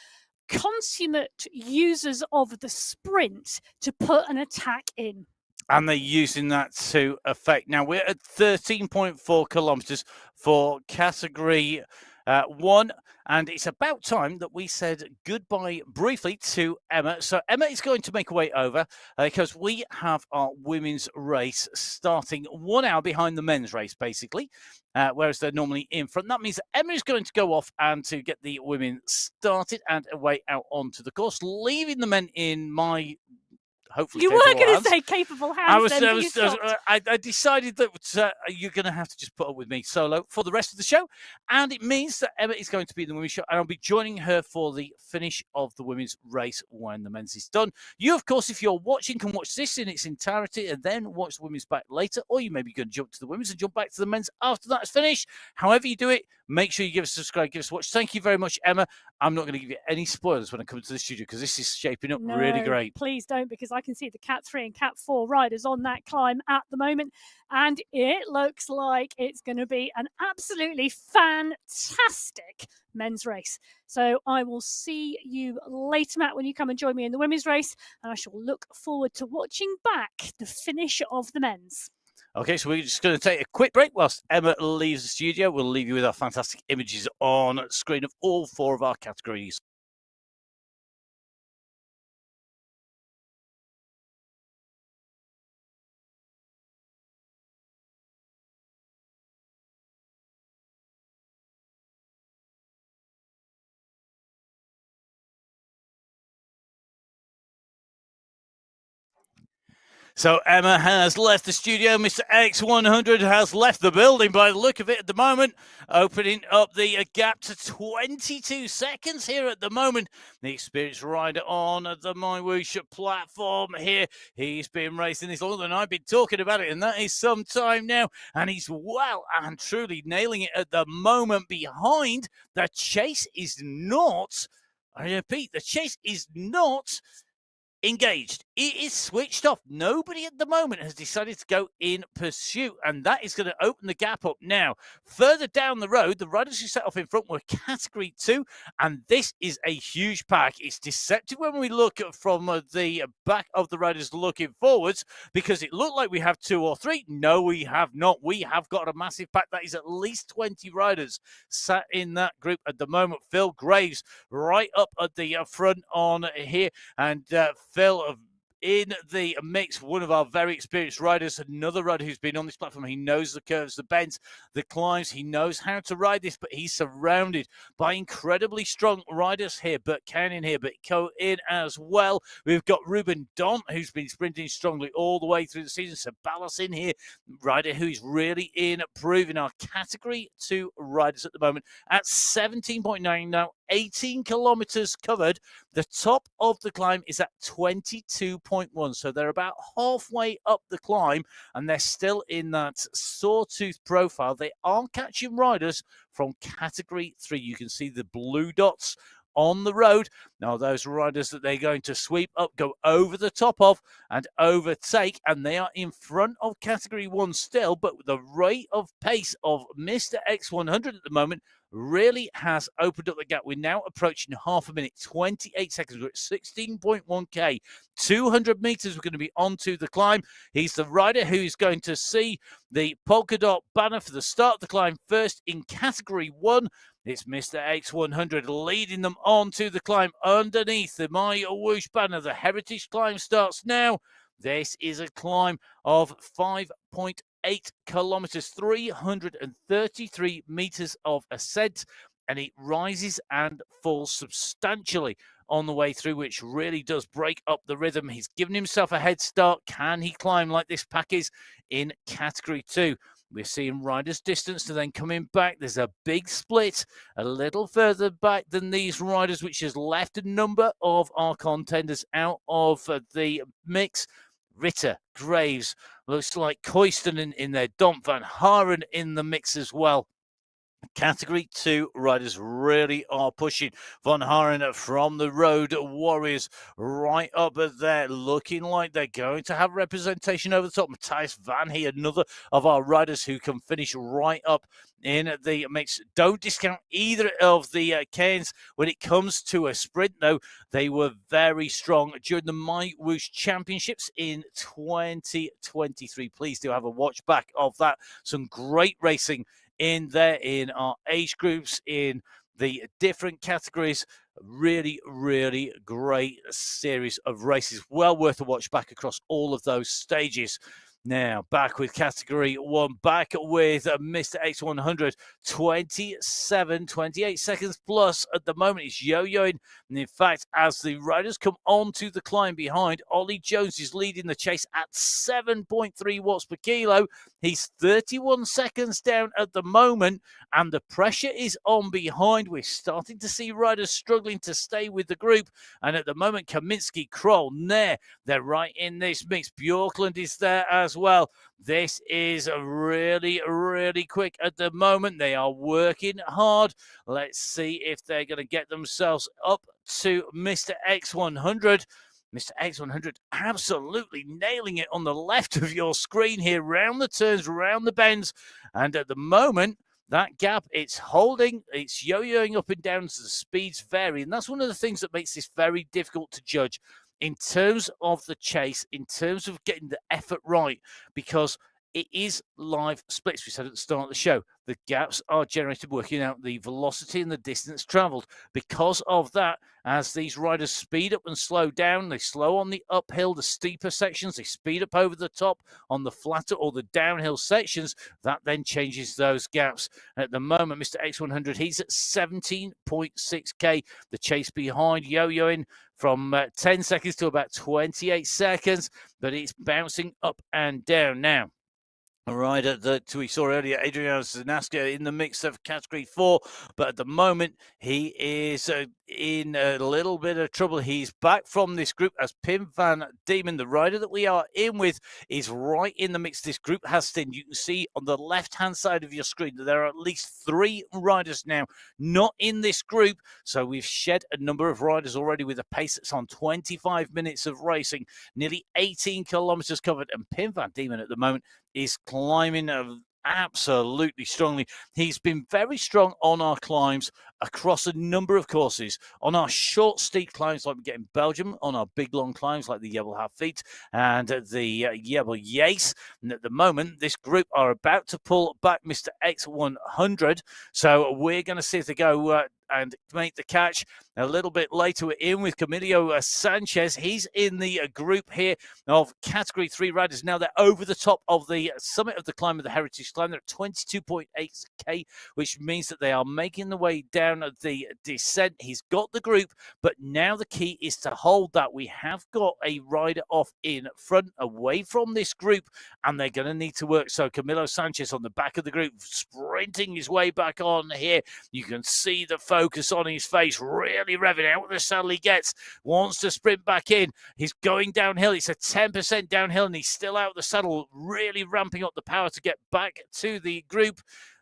consummate users of the sprint to put an attack in. And they're using that to effect. Now, we're at 13.4 kilometers for Category 1. And it's about time that we said goodbye briefly to Emma. So Emma is going to make her way over because we have our women's race starting 1 hour behind the men's race, basically, whereas they're normally in front. That means that Emma is going to go off and to get the women started and away out onto the course, leaving the men in my hopefully You were capable going hands. to say capable hands. I decided that you're going to have to just put up with me solo for the rest of the show, and it means that Emma is going to be in the women's show, and I'll be joining her for the finish of the women's race when the men's is done. You, of course, if you're watching, can watch this in its entirety and then watch the women's back later, or you may be going to jump to the women's and jump back to the men's after that's finished. However you do it, make sure you give us a subscribe, give us a watch. Thank you very much, Emma. I'm not going to give you any spoilers when I come to the studio because this is shaping up really great. Please don't, because I can see the Cat 3 and Cat 4 riders on that climb at the moment, and it looks like it's going to be an absolutely fantastic men's race. So I will see you later, Matt, when you come and join me in the women's race, and I shall look forward to watching back the finish of the men's. Okay, so we're just going to take a quick break whilst Emma leaves the studio. We'll leave you with our fantastic images on screen of all 4 of our categories. So Emma has left the studio. Mr. X100 has left the building by the look of it at the moment, opening up the gap to 22 seconds here at the moment. The experienced rider on the MyWhoosh platform here. He's been racing this longer than I've been talking about it, and that is some time now. And he's well and truly nailing it at the moment. Behind, the chase is not, I repeat, the chase is not engaged. It is switched off. Nobody at the moment has decided to go in pursuit, and that is going to open the gap up now. Further down the road, the riders who set off in front were Category 2, and this is a huge pack. It's deceptive when we look from the back of the riders looking forwards, because it looked like we have 2 or 3. No, we have not. We have got a massive pack. That is at least 20 riders sat in that group at the moment. Phil Graves right up at the front on here, and Phil in the mix, one of our very experienced riders, another rider who's been on this platform. He knows the curves, the bends, the climbs. He knows how to ride this, but he's surrounded by incredibly strong riders here. Bert Cannon here, but in as well. We've got Ruben Don, who's been sprinting strongly all the way through the season. Sabalas in here, rider who's really improving. Our Category 2 riders at the moment at 17.9 now, 18 kilometers covered. The top of the climb is at 22.1, so they're about halfway up the climb, and they're still in that sawtooth profile. They are catching riders from Category 3. You can see the blue dots on the road. Now, those riders that they're going to sweep up, go over the top of and overtake, and they are in front of Category 1 still, but the rate of pace of Mr. X100 at the moment really has opened up the gap. We're now approaching half a minute, 28 seconds. We're at 16.1k, 200 meters. We're going to be onto the climb. He's the rider who is going to see the polka dot banner for the start of the climb first in Category 1. It's Mr. X100 leading them on to the climb underneath the MyWhoosh banner. The heritage climb starts now. This is a climb of 5.8 kilometers, 333 meters of ascent, and it rises and falls substantially on the way through, which really does break up the rhythm. He's given himself a head start. Can he climb like this pack is in Category 2? We're seeing riders distance to then coming back. There's a big split a little further back than these riders, which has left a number of our contenders out of the mix. Ritter, Graves, looks like Koisten in there, Dom Van Haren in the mix as well. Category 2 riders really are pushing. Van Haren from the Road Warriors right up there, looking like they're going to have representation over the top. Matthias Van He, another of our riders who can finish right up in the mix. Don't discount either of the Cairns when it comes to a sprint, though. They were very strong during the MyWhoosh Championships in 2023. Please do have a watch back of that. Some great racing in there in our age groups, in the different categories. Really, really great series of races. Well worth a watch back across all of those stages. Now, back with category 1, back with Mr. X100, 28 seconds plus at the moment. He's yo-yoing. And in fact, as the riders come onto the climb behind, Ollie Jones is leading the chase at 7.3 watts per kilo. He's 31 seconds down at the moment, and the pressure is on behind. We're starting to see riders struggling to stay with the group. And at the moment, Kaminsky, Kroll, Nair, they're right in this mix. Bjorklund is there as well. This is really, really quick at the moment. They are working hard. Let's see if they're going to get themselves up to Mr. X100. Mr. X100 absolutely nailing it on the left of your screen here, round the turns, round the bends. And at the moment, that gap, it's holding, it's yo-yoing up and down as the speeds vary. And that's one of the things that makes this very difficult to judge in terms of the chase, in terms of getting the effort right, because it is live splits. We said at the start of the show, the gaps are generated working out the velocity and the distance traveled. Because of that, as these riders speed up and slow down, they slow on the uphill, the steeper sections, they speed up over the top on the flatter or the downhill sections. That then changes those gaps. At the moment, Mr. X100, he's at 17.6k. The chase behind, yo-yoing from 10 seconds to about 28 seconds, but it's bouncing up and down now. A rider that we saw earlier, Adriano Zanaska, in the mix of category 4, but at the moment he is in a little bit of trouble. He's back from this group as Pim van Diemen, the rider that we are in with, is right in the mix. This group has thinned. You can see on the left-hand side of your screen that there are at least 3 riders now not in this group. So we've shed a number of riders already with a pace that's on 25 minutes of racing, nearly 18 kilometers covered, and Pim van Diemen at the moment is climbing absolutely strongly. He's been very strong on our climbs across a number of courses. On our short, steep climbs like we get in Belgium, on our big, long climbs like the Jebel-Hafid and the Jebel-Yace. And at the moment, this group are about to pull back Mr. X100. So we're going to see if they go and make the catch. A little bit later, we're in with Camilo Sanchez. He's in the group here of category 3 riders. Now they're over the top of the summit of the climb of the Heritage Climb. They're at 22.8k, which means that they are making the way down the descent. He's got the group, but now the key is to hold that. We have got a rider off in front, away from this group, and they're going to need to work. So Camilo Sanchez on the back of the group, sprinting his way back on here. You can see the focus on his face, really revving out the saddle he gets, wants to sprint back in. He's going downhill. It's a 10% downhill, and he's still out the saddle, really ramping up the power to get back to the group.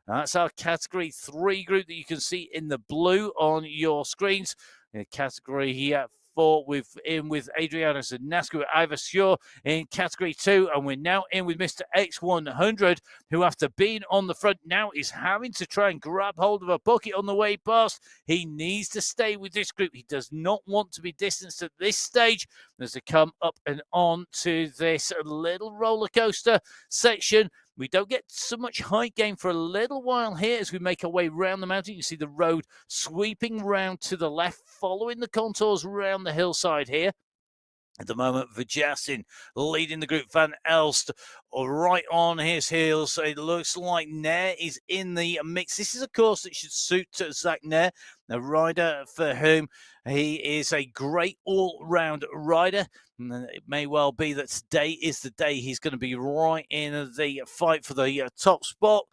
That's our category 3 group that you can see in the blue on your screens. In category here 4, with Adriano Zanasco at Iversure in category 2, and we're now in with Mr. X100, who after being on the front now is having to try and grab hold of a bucket on the way past. He needs to stay with this group. He does not want to be distanced at this stage as they come up and on to this little roller coaster section. We don't get so much height gain for a little while here as we make our way round the mountain. You see the road sweeping round to the left, following the contours around the hillside here. At the moment, Vajasin leading the group. Van Elst right on his heels. It looks like Nair is in the mix. This is a course that should suit Zach Nair, a rider for whom he is a great all-round rider. And it may well be that today is the day he's going to be right in the fight for the top spot.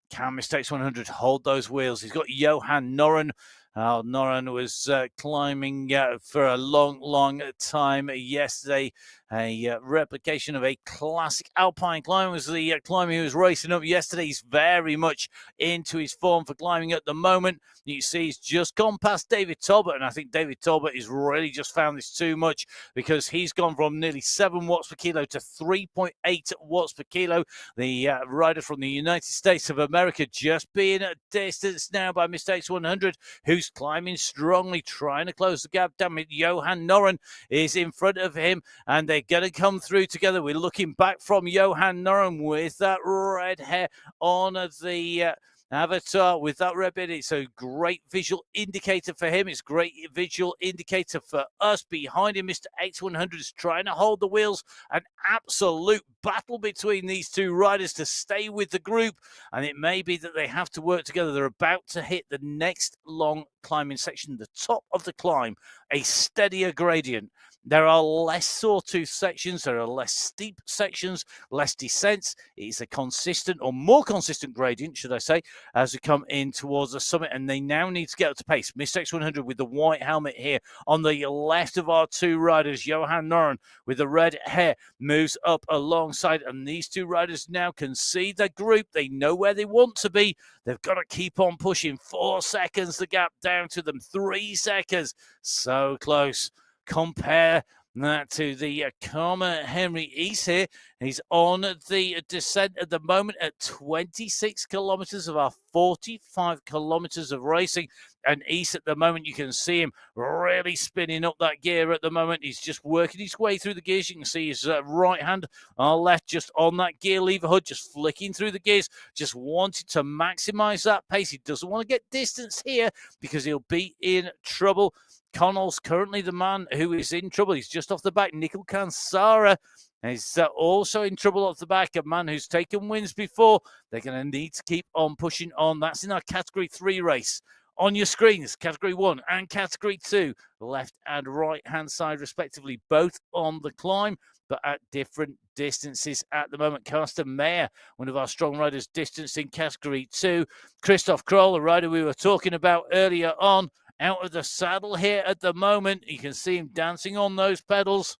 Can Mr. X100 hold those wheels? He's got Johan Noren. Noren was climbing for a long time yesterday. A replication of a classic alpine climb was the climb he was racing up yesterday. He's very much into his form for climbing at the moment. You see he's just gone past David Talbot, and I think David Talbot has really just found this too much, because he's gone from nearly 7 watts per kilo to 3.8 watts per kilo. The rider from the United States of America just being distanced now by Mr. X100, who's climbing strongly, trying to close the gap. Damn it, Johan Noren is in front of him, and they're going to come through together. We're looking back from Johan Noren with that red hair on the Avatar with that red bit. It's a great visual indicator for him. It's a great visual indicator for us. Behind him, Mr. X100 is trying to hold the wheels. An absolute battle between these two riders to stay with the group. And it may be that they have to work together. They're about to hit the next long climbing section, the top of the climb, a steadier gradient. There are less sawtooth sections, there are less steep sections, less descents. It's a consistent or more consistent gradient, should I say, as we come in towards the summit, and they now need to get up to pace. Mr. X100 with the white helmet here on the left of our two riders. Johan Noren with the red hair moves up alongside, and these two riders now can see the group. They know where they want to be. They've got to keep on pushing. 4 seconds, the gap down to them. 3 seconds. So close. Compare that to the Karma Henry East here. He's on the descent at the moment at 26 kilometers of our 45 kilometers of racing. And East at the moment, you can see him really spinning up that gear at the moment. He's just working his way through the gears. You can see his right hand on left just on that gear lever hood, just flicking through the gears, just wanting to maximize that pace. He doesn't want to get distance here because he'll be in trouble. Connell's currently the man who is in trouble. He's just off the back. Nikol Kansara is also in trouble off the back. A man who's taken wins before. They're going to need to keep on pushing on. That's in our Category 3 race. On your screens, Category 1 and Category 2, left and right-hand side respectively, both on the climb, but at different distances at the moment. Carsten Meyer, one of our strong riders, distanced in Category 2. Christoph Kroll, a rider we were talking about earlier on, out of the saddle here at the moment. You can see him dancing on those pedals.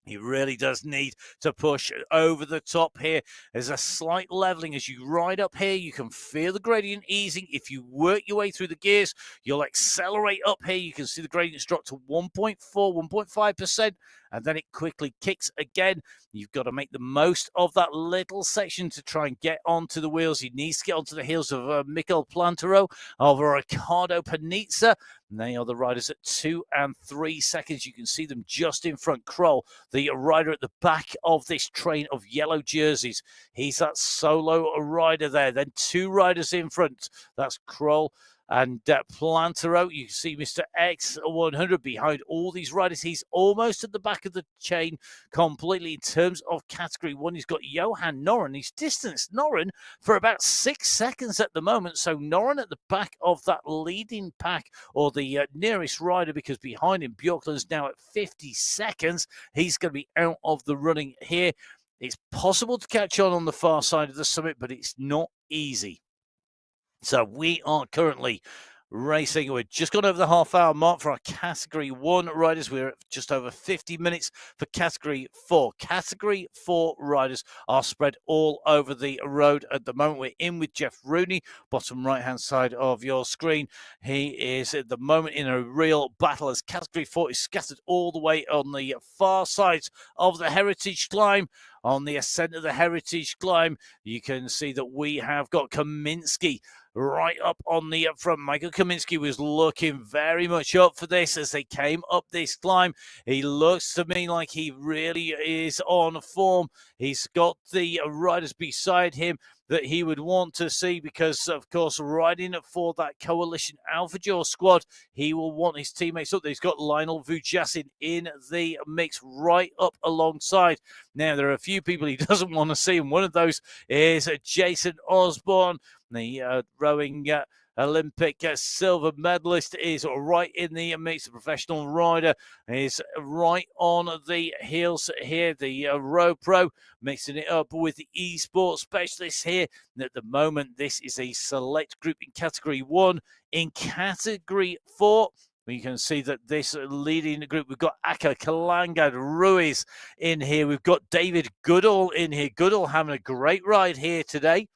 He really does need to push over the top here. There's a slight leveling as you ride up here. You can feel the gradient easing. If you work your way through the gears, you'll accelerate up here. You can see the gradients drop to 1.4, 1.5%, and then it quickly kicks again. You've got to make the most of that little section to try and get onto the wheels. He needs to get onto the heels of Mikel Plantero, of Ricardo Panizza. They are the riders at 2 and 3 seconds. You can see them just in front. Kroll, the rider at the back of this train of yellow jerseys. He's that solo rider there. Then 2 riders in front. That's Kroll and Plantero. You see Mr. X100 behind all these riders. He's almost at the back of the chain completely in terms of Category 1. He's got Johan Noren. He's distanced Noren for about 6 seconds at the moment. So Noren at the back of that leading pack, or the nearest rider, because behind him Bjorklund's now at 50 seconds. He's going to be out of the running here. It's possible to catch on the far side of the summit, but it's not easy. So we are currently racing. We're just gone over the half-hour mark for our Category 1 riders. We're at just over 50 minutes for Category 4. Category 4 riders are spread all over the road at the moment. We're in with Jeff Rooney, bottom right-hand side of your screen. He is at the moment in a real battle as Category 4 is scattered all the way on the far sides of the Heritage Climb. On the ascent of the Heritage Climb, you can see that we have got Kaminski right up on the up front. Michael Kaminski was looking very much up for this as they came up this climb. He looks to me like he really is on form. He's got the riders beside him that he would want to see because, of course, riding for that Coalition Alpha Jaw squad, he will want his teammates up. He's got Lionel Vujasin in the mix right up alongside. Now, there are a few people he doesn't want to see, and one of those is Jason Osborne, the rowing Olympic silver medalist, is right in the mix. The professional rider is right on the heels here. The row pro mixing it up with the esports specialist here. And at the moment, this is a select group in Category 1. In Category 4, you can see that this leading group, we've got Aka Kalanga Ruiz in here. We've got David Goodall in here. Goodall having a great ride here today.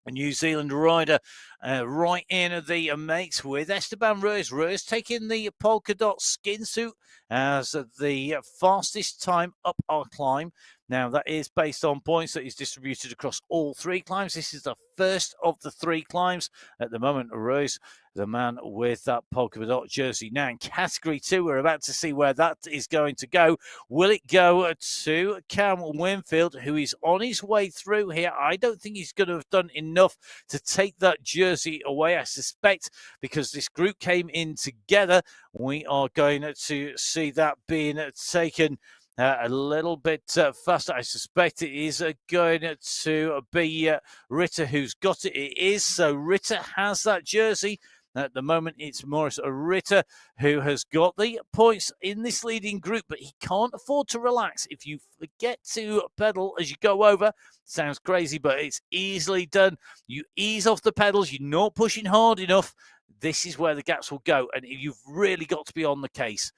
A New Zealand rider right in the mix with Esteban Ruiz. Ruiz taking the polka dot skin suit as the fastest time up our climb. Now, that is based on points that is distributed across all 3 climbs. This is the first of the 3 climbs. At the moment, Rose, the man with that polka dot jersey. Now, in Category 2, we're about to see where that is going to go. Will it go to Cam Winfield, who is on his way through here? I don't think he's going to have done enough to take that jersey away, I suspect, because this group came in together. We are going to see that being taken a little bit faster. I suspect it is going to be Ritter who's got it. It is. So Ritter has that jersey. At the moment, it's Morris Ritter who has got the points in this leading group, but he can't afford to relax. If you forget to pedal as you go over, sounds crazy, but it's easily done. You ease off the pedals. You're not pushing hard enough. This is where the gaps will go, and you've really got to be on the case.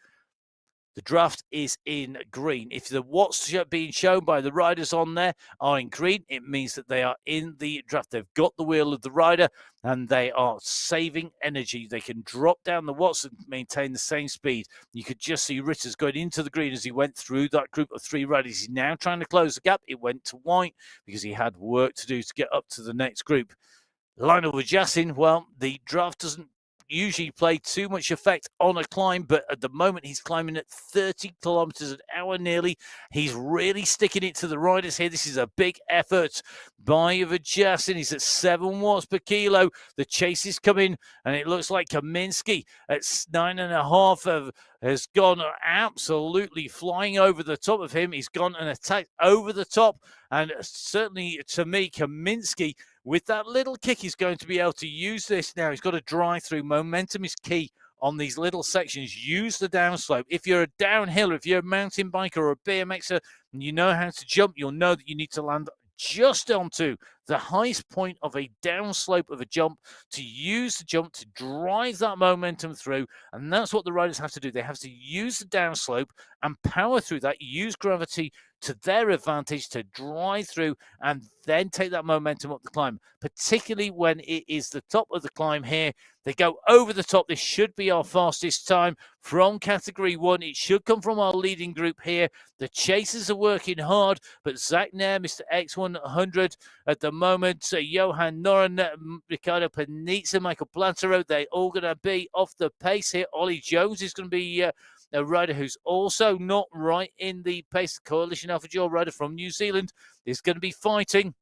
The draft is in green. If the watts being shown by the riders on there are in green, it means that they are in the draft. They've got the wheel of the rider and they are saving energy. They can drop down the watts and maintain the same speed. You could just see Ritters going into the green as he went through that group of 3 riders. He's now trying to close the gap. It went to white because he had work to do to get up to the next group. Lionel Vujassin, well, the draft doesn't usually play too much effect on a climb, but at the moment he's climbing at 30 kilometers an hour nearly. He's really sticking it to the riders here. This is a big effort by Vujassin. He's at 7 watts per kilo. The chase is coming, and it looks like Kaminsky at 9.5 has gone absolutely flying over the top of him. He's gone and attacked over the top, and certainly to me, Kaminsky, with that little kick, he's going to be able to use this now. He's got to drive through. Momentum is key on these little sections. Use the downslope. If you're a downhill, if you're a mountain biker or a BMXer, and you know how to jump, you'll know that you need to land just onto the highest point of a downslope of a jump to use the jump to drive that momentum through. And that's what the riders have to do. They have to use the downslope and power through that, use gravity to their advantage to drive through and then take that momentum up the climb, particularly when it is the top of the climb here. They go over the top. This should be our fastest time from Category 1. It should come from our leading group here. The chasers are working hard, but Zach Nair, Mr. X100 at the moment, Johan Noren, Ricardo Panizza, Michael Plantero, they're all going to be off the pace here. Ollie Jones is going to be a rider who's also not right in the pace. The Coalition Alpha Duel rider from New Zealand is going to be fighting.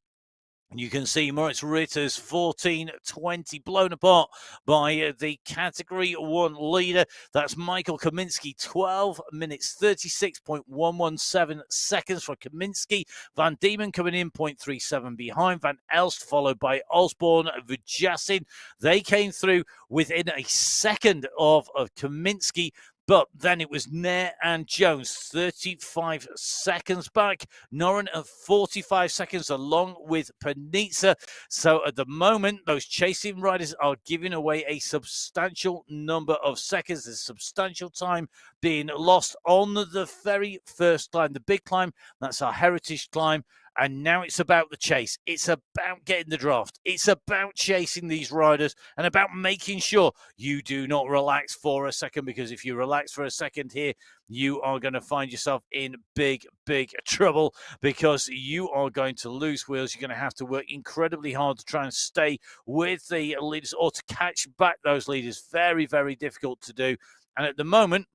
You can see Moritz Ritter's 14:20 blown apart by the Category 1 leader. That's Michael Kaminsky, 12 minutes, 36.117 seconds for Kaminsky. Van Diemen coming in 0.37 behind. Van Elst followed by Osborne, Vujassin. They came through within a second of Kaminsky. But then it was Nair and Jones, 35 seconds back. Noren at 45 seconds along with Panizza. So at the moment, those chasing riders are giving away a substantial number of seconds. There's substantial time being lost on the very first climb, the big climb. That's our heritage climb. And now it's about the chase. It's about getting the draft. It's about chasing these riders and about making sure you do not relax for a second, because if you relax for a second here, you are going to find yourself in big, big trouble, because you are going to lose wheels. You're going to have to work incredibly hard to try and stay with the leaders or to catch back those leaders. Very, very difficult to do. And at the moment,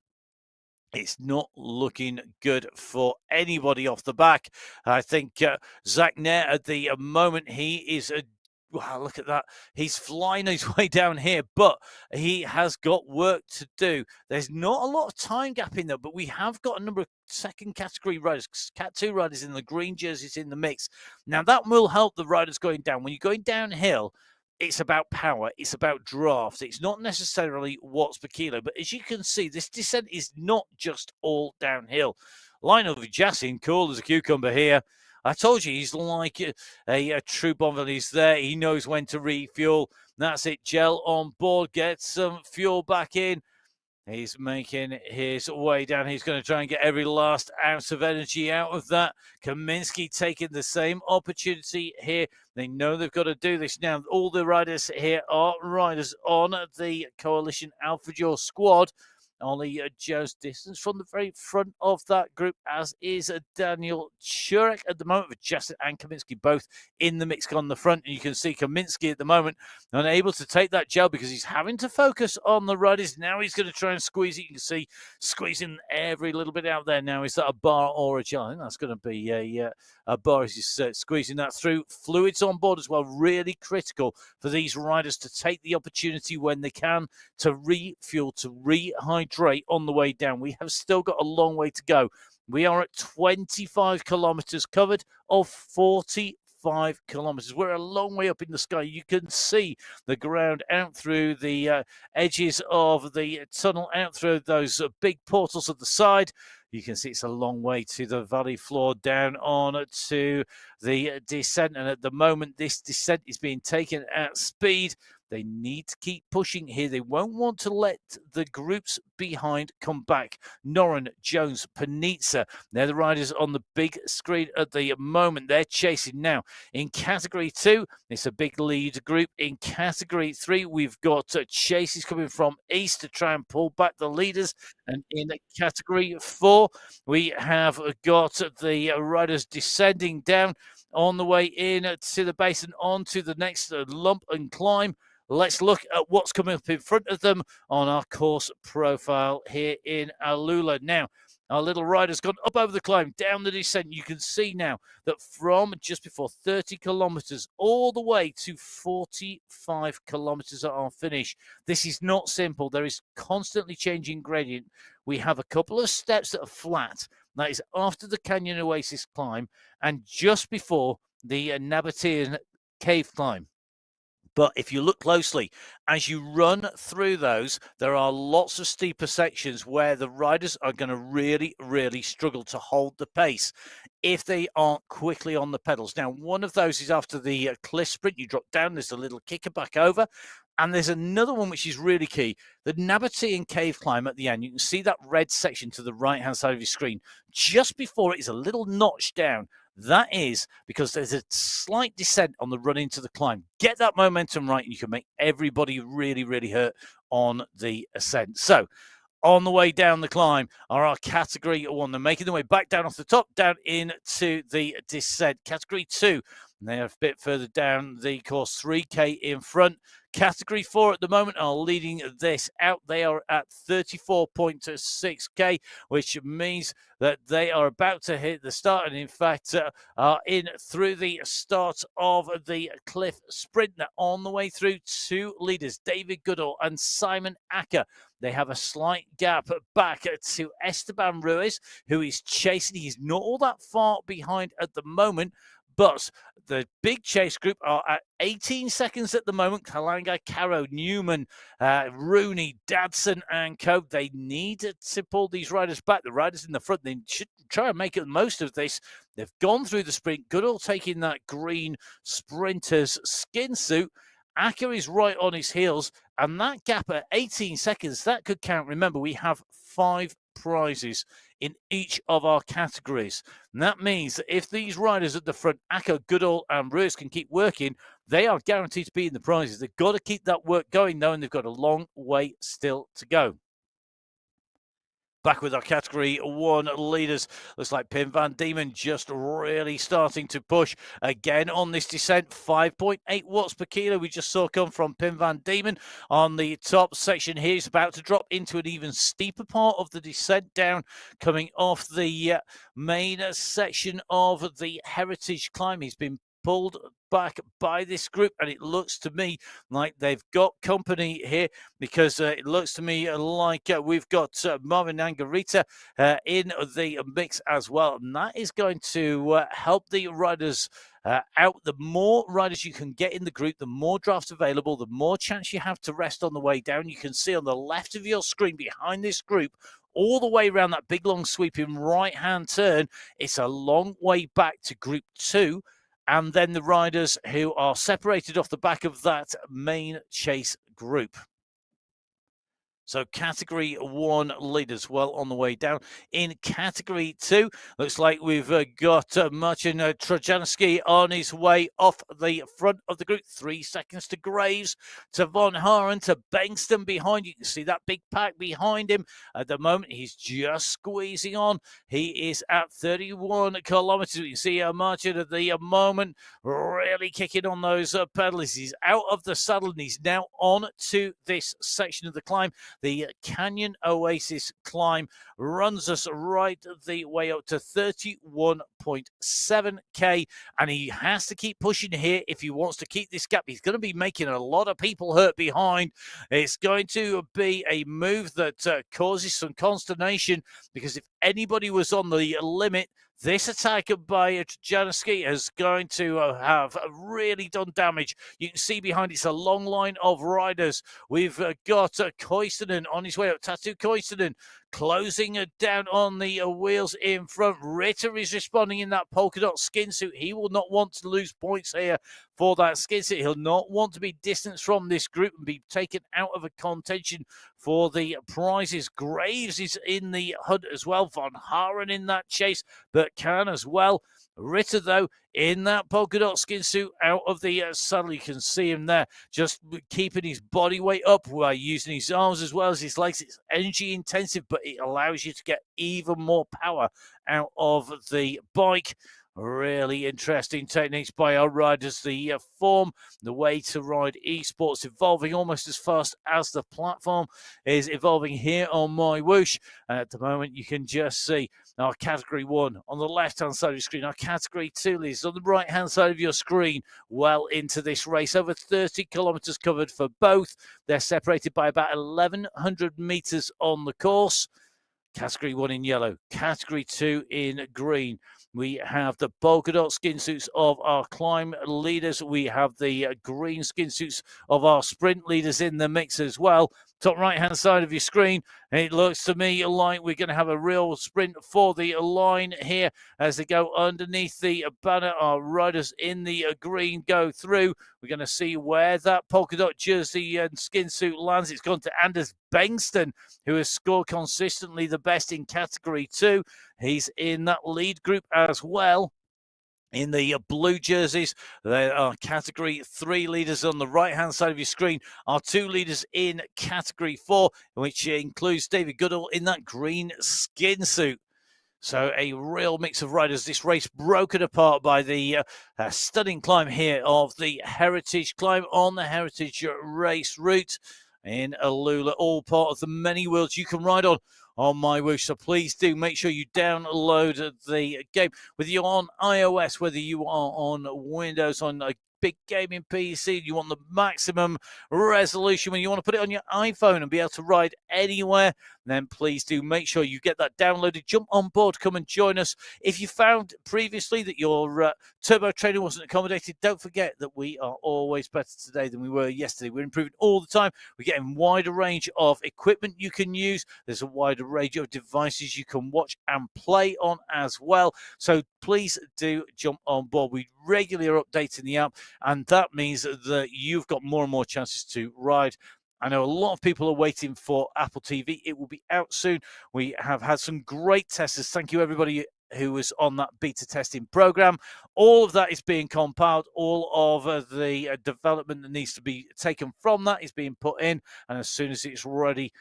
it's not looking good for anybody off the back. I think Zach Nair at the moment, he is wow, look at that. He's flying his way down here, but he has got work to do. There's not a lot of time gap in there, but we have got a number of second category riders, Cat 2 riders in the green jerseys in the mix. Now, that will help the riders going down. When you're going downhill, it's about power. It's about draft. It's not necessarily watts per kilo. But as you can see, this descent is not just all downhill. Lionel Vujassin, cool as a cucumber here. I told you, he's like a true bomb when he's there. He knows when to refuel. That's it. Gel on board. Get some fuel back in. He's making his way down. He's going to try and get every last ounce of energy out of that. Kaminsky taking the same opportunity here. They know they've got to do this now. All the riders here are riders on the Coalition Alpha Duel squad. Ollie Jones distance from the very front of that group, as is Daniel Churek at the moment, with Justin and Kaminsky both in the mix on the front. And you can see Kaminsky at the moment unable to take that gel because he's having to focus on the riders. Now he's going to try and squeeze it. You can see squeezing every little bit out there now. Is that a bar or a gel? I think that's going to be a bar as he's squeezing that through. Fluids on board as well, really critical for these riders to take the opportunity when they can to refuel, to rehydrate on the way down. We have still got a long way to go. We are at 25 kilometers covered of 45 kilometers. We're a long way up in the sky. You can see the ground out through the edges of the tunnel, out through those big portals at the side. You can see it's a long way to the valley floor, down on to the descent. And at the moment, this descent is being taken at speed. They need to keep pushing here. They won't want to let the groups behind come back. Noren, Jones, Panizza, they're the riders on the big screen at the moment. They're chasing now. In Category 2, it's a big lead group. In Category 3, we've got chases coming from east to try and pull back the leaders. And in Category 4, we have got the riders descending down on the way in to the base and on to the next lump and climb. Let's look at what's coming up in front of them on our course profile here in Alula. Now, our little rider's gone up over the climb, down the descent. You can see now that from just before 30 kilometers all the way to 45 kilometers at our finish. This is not simple. There is constantly changing gradient. We have a couple of steps that are flat. That is after the Canyon Oasis climb and just before the Nabatean cave climb. But if you look closely, as you run through those, there are lots of steeper sections where the riders are going to really, really struggle to hold the pace if they aren't quickly on the pedals. Now, one of those is after the cliff sprint. You drop down, there's a little kicker back over. And there's another one which is really key. The Nabatean cave climb at the end. You can see that red section to the right-hand side of your screen. Just before it is a little notch down. That is because there's a slight descent on the run into the climb. Get that momentum right and you can make everybody really, really hurt on the ascent. So on the way down the climb are our Category 1. They're making their way back down off the top, down into the descent. Category 2, and they're a bit further down the course, 3K in front. Category 4 at the moment are leading this out. They are at 34.6K, which means that they are about to hit the start and in fact are in through the start of the cliff sprint. They're on the way through. Two leaders, David Goodall and Simon Acker. They have a slight gap back to Esteban Ruiz, who is chasing. He's not all that far behind at the moment, but the big chase group are at 18 seconds at the moment. Kalanga, Caro, Newman, Rooney, Dadson, and Co. They need to pull these riders back. The riders in the front, they should try and make the most of this. They've gone through the sprint. Goodall taking that green sprinter's skin suit. Acker is right on his heels, and that gap at 18 seconds, that could count. Remember, we have 5 prizes in each of our categories. And that means that if these riders at the front, Acker, Goodall, and Bruce, can keep working, they are guaranteed to be in the prizes. They've got to keep that work going, though, and they've got a long way still to go. Back with our Category 1 leaders. Looks like Pim van Diemen just really starting to push again on this descent. 5.8 watts per kilo we just saw come from Pim van Diemen on the top section here. He's about to drop into an even steeper part of the descent down, coming off the main section of the Heritage climb. He's been pulled back by this group, and it looks to me like they've got company here, because it looks to me like we've got Marvin Angarita in the mix as well, and that is going to help the riders out. The more riders you can get in the group, the more drafts available, the more chance you have to rest on the way down. You can see on the left of your screen behind this group, all the way around that big long sweeping right hand turn, it's a long way back to Group 2. And then the riders who are separated off the back of that main chase group. So category 1 leaders well on the way down. In category 2, looks like we've got Marcin Trojanski on his way off the front of the group. 3 seconds to Graves, to Von Haren, to Bengston behind. You can see that big pack behind him. At the moment, he's just squeezing on. He is at 31 kilometers. You can see Marcin at the moment really kicking on those pedals. He's out of the saddle and he's now on to this section of the climb. The Canyon Oasis climb runs us right the way up to 31.7k, and he has to keep pushing here if he wants to keep this gap. He's going to be making a lot of people hurt behind. It's going to be a move that causes some consternation, because if anybody was on the limit, this attack by Trojanski is going to have really done damage. You can see behind it's a long line of riders. We've got Koistonen on his way up. Tatu Koistonen closing down on the wheels in front. Ritter is responding in that polka dot skin suit. He will not want to lose points here for that skin suit. He'll not want to be distanced from this group and be taken out of a contention for the prizes. Graves is in the hunt as well. Von Haren in that chase, but can as well. Ritter, though, in that polka dot skin suit out of the saddle. You can see him there just keeping his body weight up while using his arms as well as his legs. It's energy intensive, but it allows you to get even more power out of the bike. Really interesting techniques by our riders. The form, the way to ride esports, evolving almost as fast as the platform is evolving here on MyWhoosh. And at the moment, you can just see our category 1 on the left-hand side of your screen, our category 2 leaders on the right-hand side of your screen, well into this race. Over 30 kilometers covered for both. They're separated by about 1,100 meters on the course. Category 1 in yellow, category 2 in green. We have the polka dot skin suits of our climb leaders. We have the green skin suits of our sprint leaders in the mix as well. Top right-hand side of your screen, it looks to me like we're going to have a real sprint for the line here as they go underneath the banner. Our riders in the green go through. We're going to see where that polka dot jersey and skin suit lands. It's gone to Anders Bengston, who has scored consistently the best in category 2. He's in that lead group as well. In the blue jerseys, there are category 3 leaders on the right-hand side of your screen. Our 2 leaders in category 4, which includes David Goodall in that green skin suit. So a real mix of riders. This race broken apart by the stunning climb here of the Heritage climb on the Heritage race route in Alula, all part of the many worlds you can ride on MyWhoosh. So please do make sure you download the game, whether you're on iOS, whether you are on Windows, on a big gaming PC, you want the maximum resolution, when you want to put it on your iPhone and be able to ride anywhere, then please do make sure you get that downloaded. Jump on board, come and join us. If you found previously that your turbo training wasn't accommodated, don't forget that we are always better today than we were yesterday. We're improving all the time. We're getting a wider range of equipment you can use. There's a wider range of devices you can watch and play on as well. So please do jump on board. We regularly are updating the app, and that means that you've got more and more chances to ride. I know a lot of people are waiting for Apple TV. It will be out soon. We have had some great testers. Thank you, everybody who was on that beta testing program. All of that is being compiled. All of the development that needs to be taken from that is being put in. And as soon as it's ready,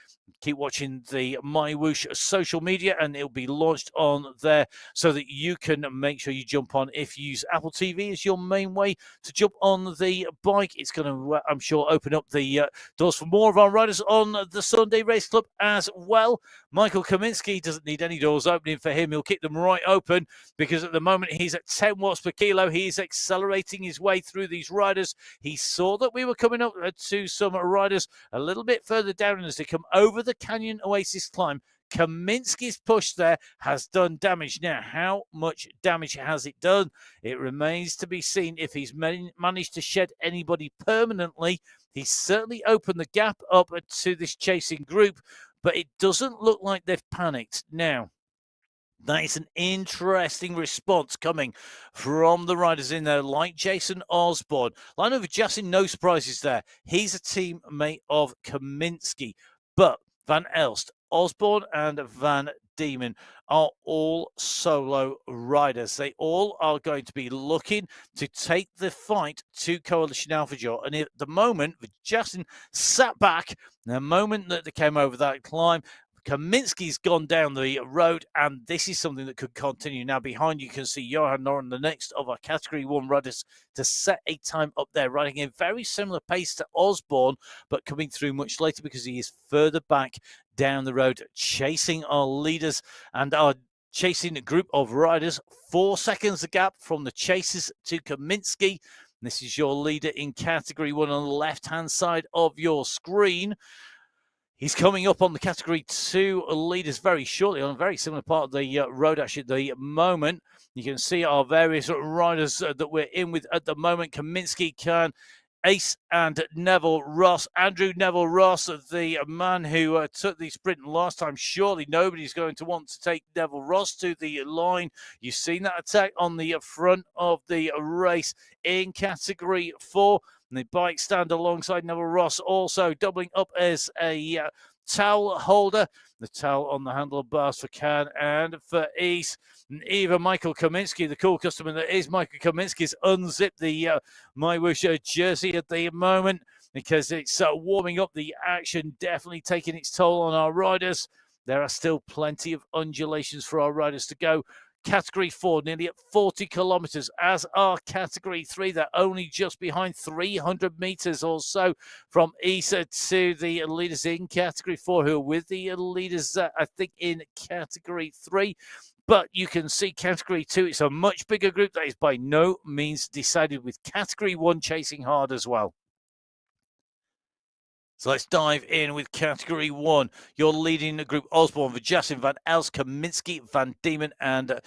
keep watching the MyWhoosh social media, and it'll be launched on there so that you can make sure you jump on. If you use Apple TV as your main way to jump on the bike, it's going to, I'm sure, open up the doors for more of our riders on the Sunday Race Club as well. Michael Kaminsky doesn't need any doors opening for him. He'll kick them right open, because at the moment he's at 10 watts per kilo. He's accelerating his way through these riders. He saw that we were coming up to some riders a little bit further down, and as they come over the Canyon Oasis climb, Kaminsky's push there has done damage. Now, how much damage has it done? It remains to be seen if he's managed to shed anybody permanently. He's certainly opened the gap up to this chasing group, but it doesn't look like they've panicked. Now, that is an interesting response coming from the riders in there, like Jason Osborne. Line over Jason, no surprises there. He's a teammate of Kaminsky. But Van Elst, Osborne, and Van Diemen are all solo riders. They all are going to be looking to take the fight to Coalition Alpha. And at the moment, Justin sat back. The moment that they came over that climb, Kaminsky's gone down the road, and this is something that could continue. Now, behind you can see Johan Noren, the next of our Category 1 riders, to set a time up there, riding a very similar pace to Osborne, but coming through much later because he is further back down the road, chasing our leaders and our chasing a group of riders. 4 seconds the gap from the chasers to Kaminsky. This is your leader in Category 1 on the left-hand side of your screen. He's coming up on the Category 2 leaders very shortly on a very similar part of the road, actually, at the moment. You can see our various riders that we're in with at the moment. Kaminsky, Khan, Ace, and Neville Ross. Andrew Neville Ross, the man who took the sprint last time. Surely nobody's going to want to take Neville Ross to the line. You've seen that attack on the front of the race in Category 4. And the bike stand alongside Neville Ross, also doubling up as a towel holder. The towel on the handlebars for Khan and for East. And even Michael Kaminsky, the cool customer that is Michael Kaminsky's unzipped the MyWhoosh jersey at the moment because it's warming up the action, definitely taking its toll on our riders. There are still plenty of undulations for our riders to go. Category 4, nearly at 40 kilometers, as are Category 3. They're only just behind 300 meters or so from Isa to the leaders in Category 4, who are with the leaders, I think, in Category 3. But you can see Category 2, it's a much bigger group that is by no means decided, with Category 1 chasing hard as well. So let's dive in with Category 1. You're leading the group: Osborne, Vajasin, Van Elst, Kaminsky, Van Diemen, and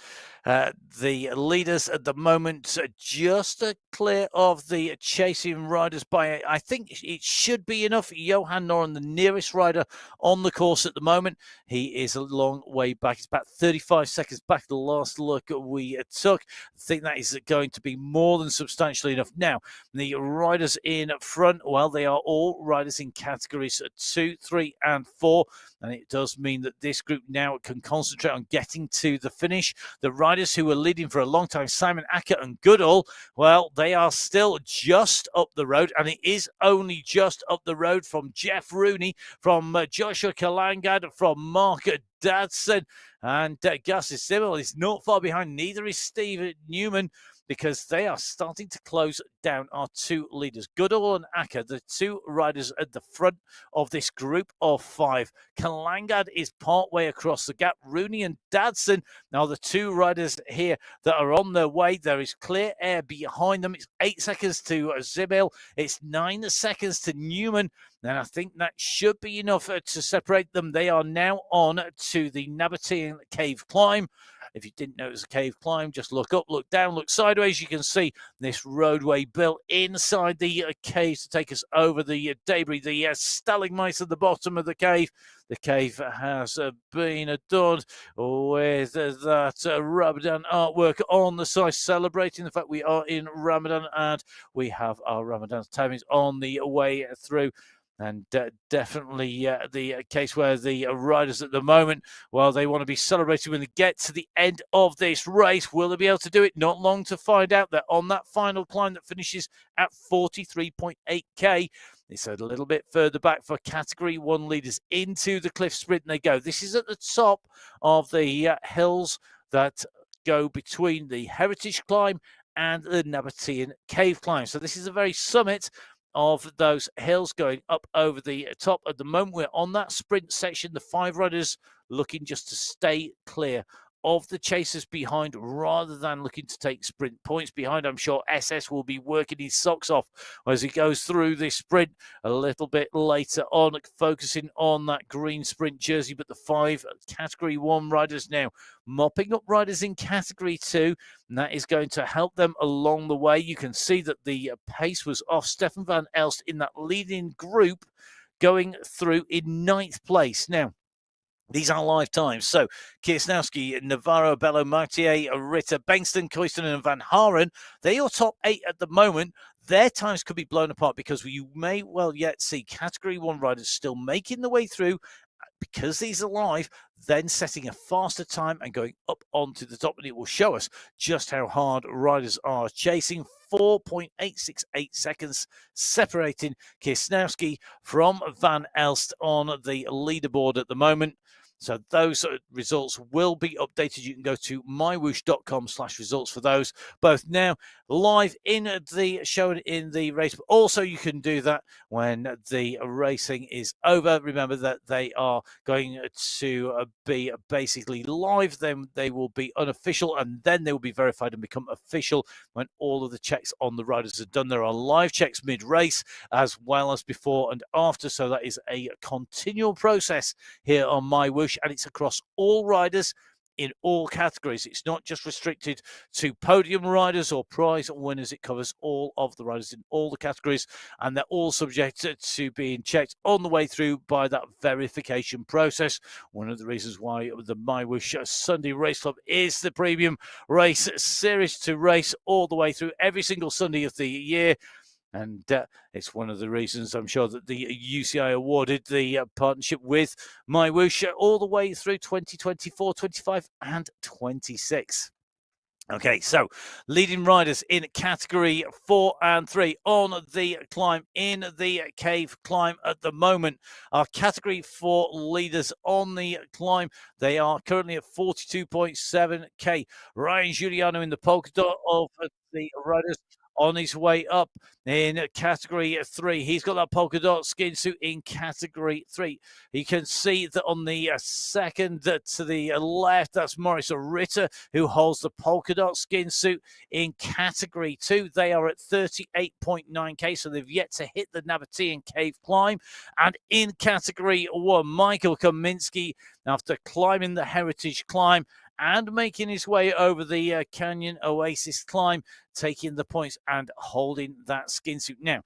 the leaders at the moment just clear of the chasing riders by, I think it should be enough. Johan Noren, the nearest rider on the course at the moment. He is a long way back. It's about 35 seconds back the last look we took. I think that is going to be more than substantially enough. Now, the riders in front, well, they are all riders in Categories 2, 3, and 4. And it does mean that this group now can concentrate on getting to the finish. The riders who were leading for a long time, Simon Acker and Goodall, well, they are still just up the road, and it is only just up the road from Jeff Rooney, from Joshua Kalangad, from Mark Dadson, and Gus Simmel is not far behind. Neither is Steve Newman, because they are starting to close down our two leaders. Goodall and Acker, the two riders at the front of this group of 5. Kalangad is partway across the gap. Rooney and Dadson are the two riders here that are on their way. There is clear air behind them. It's 8 seconds to Zibil. It's 9 seconds to Newman. And I think that should be enough to separate them. They are now on to the Nabatean Cave Climb. If you didn't know it was a cave climb, just look up, look down, look sideways. You can see this roadway built inside the cave to take us over the debris, the stalagmites at the bottom of the cave. The cave has been adorned with that Ramadan artwork on the side, celebrating the fact we are in Ramadan and we have our Ramadan timings on the way through. And definitely the case where the riders at the moment, well, they want to be celebrating when they get to the end of this race. Will they be able to do it? Not long to find out. They're on that final climb that finishes at 43.8k. It's a little bit further back for Category 1 leaders. Into the cliff sprint they go. This is at the top of the hills that go between the Heritage Climb and the Nabatean Cave Climb. So this is the very summit of those hills going up over the top. At the moment, we're on that sprint section. The 5 riders looking just to stay clear of the chasers behind rather than looking to take sprint points behind. I'm sure SS will be working his socks off as he goes through this sprint a little bit later on, focusing on that green sprint jersey. But the 5 Category 1 riders now mopping up riders in Category 2, and that is going to help them along the way. You can see that the pace was off. Stefan Van Elst in that leading group going through in 9th place. Now, these are live times. So Kiesnowski, Navarro, Bello, Martier, Ritter, Bengston, Koisten, and Van Haren, they're your top 8 at the moment. Their times could be blown apart because you may well yet see Category 1 riders still making the way through because these are live, then setting a faster time and going up onto the top, and it will show us just how hard riders are chasing. 4.868 seconds separating Kisnowski from Van Elst on the leaderboard at the moment. So those results will be updated. You can go to mywhoosh.com/results for those, both now live in the show and in the race. But also you can do that when the racing is over. Remember that they are going to be basically live. Then they will be unofficial, and then they will be verified and become official when all of the checks on the riders are done. There are live checks mid-race as well as before and after. So that is a continual process here on MyWhoosh, and it's across all riders in all categories. It's not just restricted to podium riders or prize winners. It covers all of the riders in all the categories, and they're all subject to being checked on the way through by that verification process. One of the reasons why the MyWhoosh Sunday Race Club is the premium race series to race all the way through every single Sunday of the year. And it's one of the reasons I'm sure that the UCI awarded the partnership with MyWhoosh all the way through 2024, 25 and 26. Okay, so leading riders in category 4 and 3 on the climb in the cave climb at the moment. Our category 4 leaders on the climb, they are currently at 42.7k. Ryan Giuliano in the polka dot of the riders on his way up in category 3. He's got that polka dot skin suit in category 3. You can see that on the second to the left, that's Maurice Ritter, who holds the polka dot skin suit in category 2. They are at 38.9k, so they've yet to hit the Nabatean cave climb. And in category 1, Michael Kaminsky, after climbing the Heritage climb and making his way over the Canyon Oasis climb, taking the points and holding that skin suit. Now,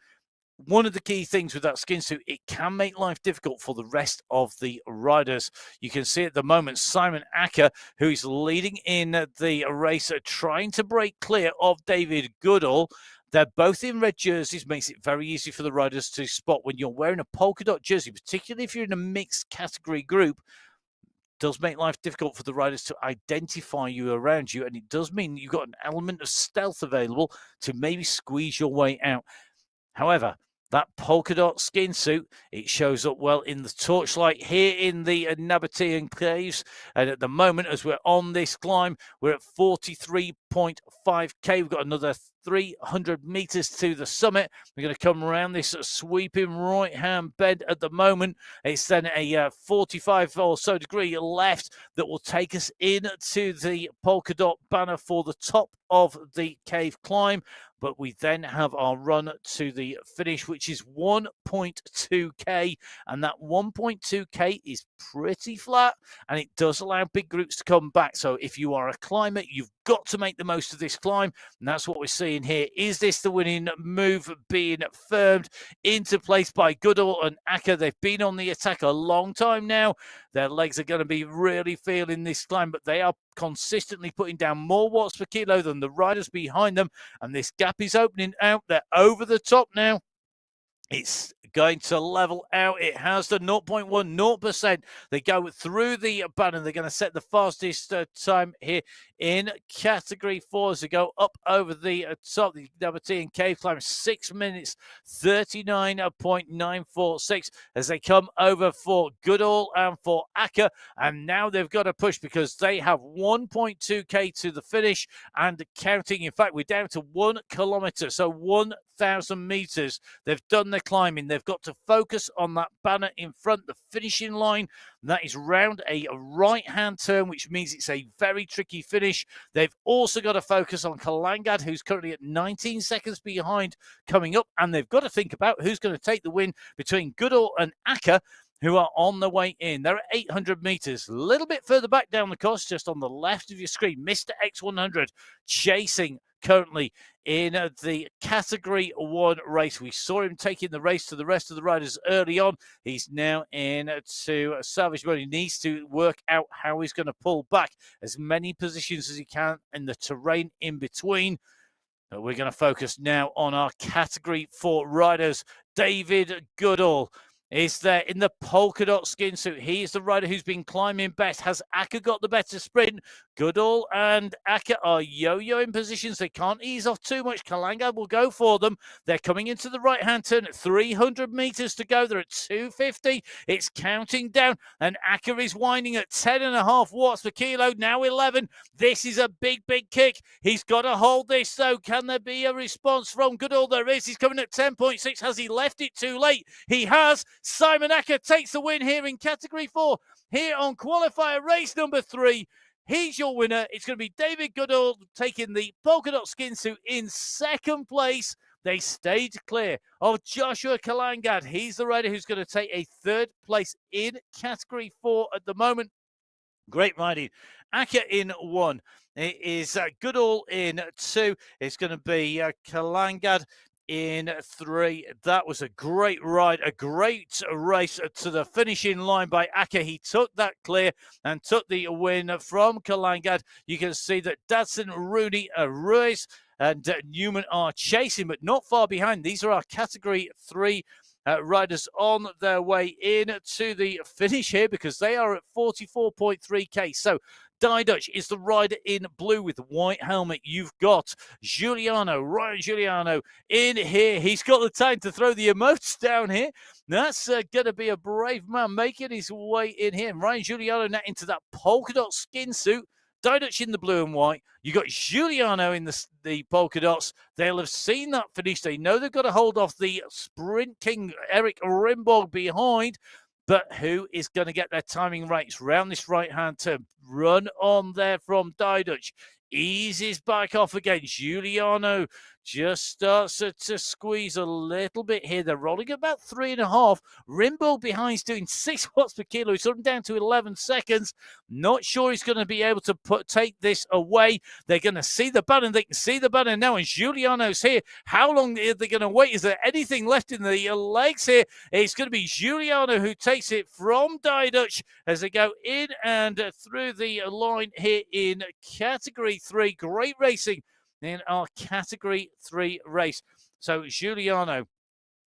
one of the key things with that skin suit, it can make life difficult for the rest of the riders. You can see at the moment Simon Acker, who's leading in the race, trying to break clear of David Goodall. They're both in red jerseys, makes it very easy for the riders to spot when you're wearing a polka dot jersey, particularly if you're in a mixed category group. Does make life difficult for the riders to identify you around you, and it does mean you've got an element of stealth available to maybe squeeze your way out. However, that polka dot skin suit, it shows up well in the torchlight here in the Nabatean caves. And at the moment, as we're on this climb, we're at 43.5k. We've got another 300 meters to the summit. We're going to come around this sweeping right-hand bend at the moment. It's then a 45 or so degree left that will take us into the polka dot banner for the top of the cave climb. But we then have our run to the finish, which is 1.2k. And that 1.2k is pretty flat, and it does allow big groups to come back. So if you are a climber, you've got to make the most of this climb. And that's what we're seeing here. Is this the winning move being firmed into place by Goodall and Acker? They've been on the attack a long time now. Their legs are going to be really feeling this climb, but they are consistently putting down more watts per kilo than the riders behind them. And this gap is opening out. They're over the top now. It's going to level out. It has the 0.10%. They go through the banner. They're going to set the fastest time here in category 4 as they go up over the top. The Nabatean cave climb, 6 minutes 39.946 as they come over for Goodall and for Acker. And now they've got to push because they have 1.2k to the finish and counting. In fact, we're down to 1 kilometer, so 1,000 meters. They've done the climbing. They've got to focus on that banner in front, the finishing line. That is round a right-hand turn, which means it's a very tricky finish. They've also got to focus on Kalangad, who's currently at 19 seconds behind coming up. And they've got to think about who's going to take the win between Goodall and Acker, who are on the way in. They're at 800 meters, a little bit further back down the course, just on the left of your screen. Mr. X100 chasing currently in the category 1 race. We saw him taking the race to the rest of the riders early on. He's now in to salvage mode. He needs to work out how he's going to pull back as many positions as he can in the terrain in between. But we're going to focus now on our category 4 riders. David Goodall, is there in the polka dot skin suit. He's the rider who's been climbing best. Has Aka got the better sprint? Goodall and Aka are yo-yoing positions. They can't ease off too much. Kalanga will go for them. They're coming into the right-hand turn at 300 meters to go. They're at 250. It's counting down, and Aka is winding at 10.5 watts per kilo, now 11. This is a big, big kick. He's got to hold this, though. Can there be a response from Goodall? There is. He's coming at 10.6. Has he left it too late? He has. Simon Acker takes the win here in Category 4, here on qualifier race number 3. He's your winner. It's going to be David Goodall taking the polka dot skin suit in second place. They stayed clear of Joshua Kalangad. He's the rider who's going to take a third place in Category 4 at the moment. Great riding. Acker in 1. It is Goodall in 2. It's going to be Kalangad in 3. That was a great ride, a great race to the finishing line by Acker. He took that clear and took the win from Kalangad. You can see that Dadson, Rooney, Ruiz and Newman are chasing, but not far behind. These are our Category 3 riders on their way in to the finish here, because they are at 44.3k. So Dutch is the rider in blue with the white helmet. You've got Ryan Giuliano in here. He's got the time to throw the emotes down here. That's going to be a brave man making his way in here. Ryan Giuliano now into that polka dot skin suit. Dutch in the blue and white. You got Giuliano in the polka dots. They'll have seen that finish. They know they've got to hold off the sprint king Eric Rimborg behind. But who is going to get their timing right round this right-hand turn? Run on there from Dutch. Eases back off again. Giuliano just starts to squeeze a little bit here. They're rolling about 3.5. Rimbaud behind's doing 6 watts per kilo. He's down to 11 seconds. Not sure he's going to be able to take this away. They're going to see the banner. They can see the banner now, and Giuliano's here. How long are they going to wait? Is there anything left in the legs here? It's going to be Giuliano who takes it from Dutch as they go in and through the line here in Category 3. Great racing in our Category 3 race. So Giuliano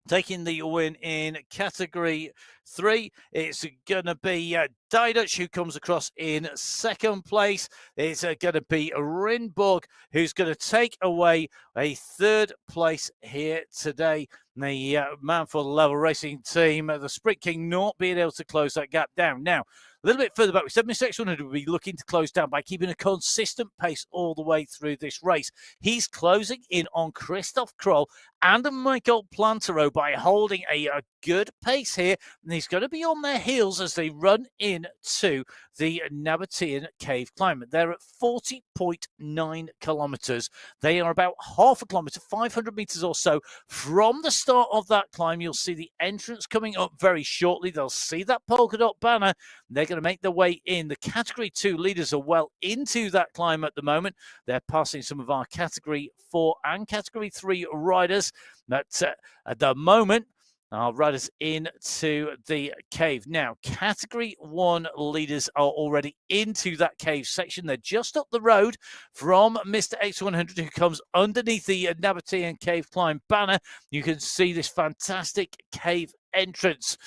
taking the win in Category 3. It's going to be Dutch who comes across in second place. It's going to be Rinborg who's going to take away a third place here today. The man for the level racing team, the Sprint King, not being able to close that gap down. Now, a little bit further back, we said Mr. X100 would be looking to close down by keeping a consistent pace all the way through this race. He's closing in on Christoph Kroll and Michael Plantero by holding a good pace here. And he's going to be on their heels as they run into the Nabatean Cave climb. They're at 40.9 kilometers. They are about half a kilometer, 500 meters or so from the start of that climb. You'll see the entrance coming up very shortly. They'll see that polka dot banner. They're going to make their way in. The Category 2 leaders are well into that climb at the moment. They're passing some of our Category 4 and Category 3 riders. But at the moment, our riders into the cave. Now, Category 1 leaders are already into that cave section. They're just up the road from Mr. X100, who comes underneath the Nabatean Cave Climb banner. You can see this fantastic cave entrance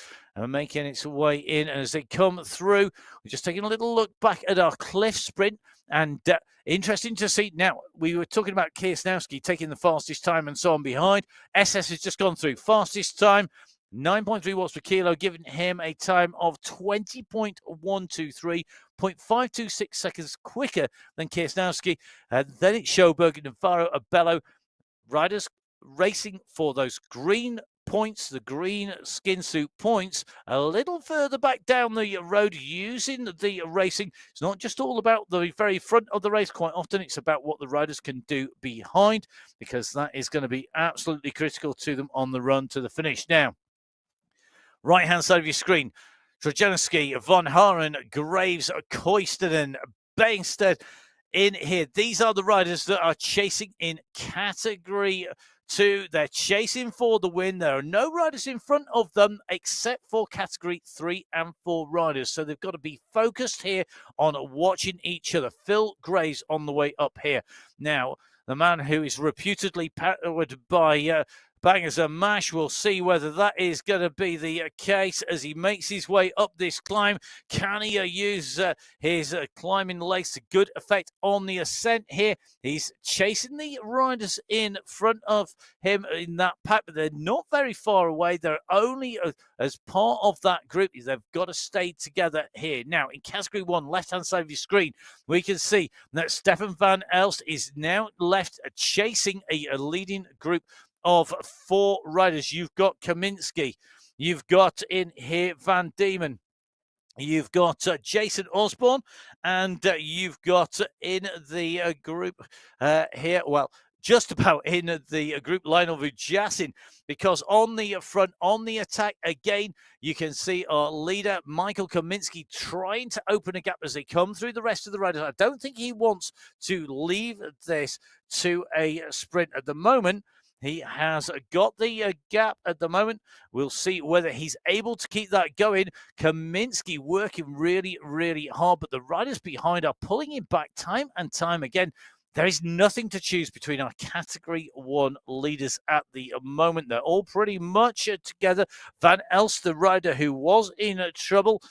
making its way in. And as they come through, we're just taking a little look back at our cliff sprint. And interesting to see. Now, we were talking about Kiesnowski taking the fastest time and so on behind. SS has just gone through. Fastest time, 9.3 watts per kilo, giving him a time of 20.123, 0.526 seconds quicker than Kiesnowski. Then it's Schoberg, Navarro, Abello. Riders racing for those green points, the green skin suit points, a little further back down the road using the racing. It's not just all about the very front of the race. Quite often it's about what the riders can do behind, because that is going to be absolutely critical to them on the run to the finish. Now, right hand side of your screen, Trojanski, Von Haren, Graves, Koistinen, Bainstead in here. These are the riders that are chasing in Category 2. They're chasing for the win. There are no riders in front of them except for Category 3 and 4 riders. So they've got to be focused here on watching each other. Phil Gray's on the way up here. Now, the man who is reputedly powered by bangers and mash. We'll see whether that is going to be the case as he makes his way up this climb. Can he use his climbing legs to good effect on the ascent here? He's chasing the riders in front of him in that pack, but they're not very far away. They're only as part of that group. They've got to stay together here. Now, in category 1, left-hand side of your screen, we can see that Stefan van Elst is now left chasing a leading group of 4 riders. You've got Kaminski, you've got in here Van Diemen, you've got Jason Osborne, and you've got in the group here, well, just about in the group Lionel Vujasin, because on the front, on the attack again, you can see our leader, Michael Kaminski, trying to open a gap as they come through the rest of the riders. I don't think he wants to leave this to a sprint at the moment. He has got the gap at the moment. We'll see whether he's able to keep that going. Kaminski working really, really hard, but the riders behind are pulling him back time and time again. There is nothing to choose between our Category 1 leaders at the moment. They're all pretty much together. Van Elst, the rider who was in trouble,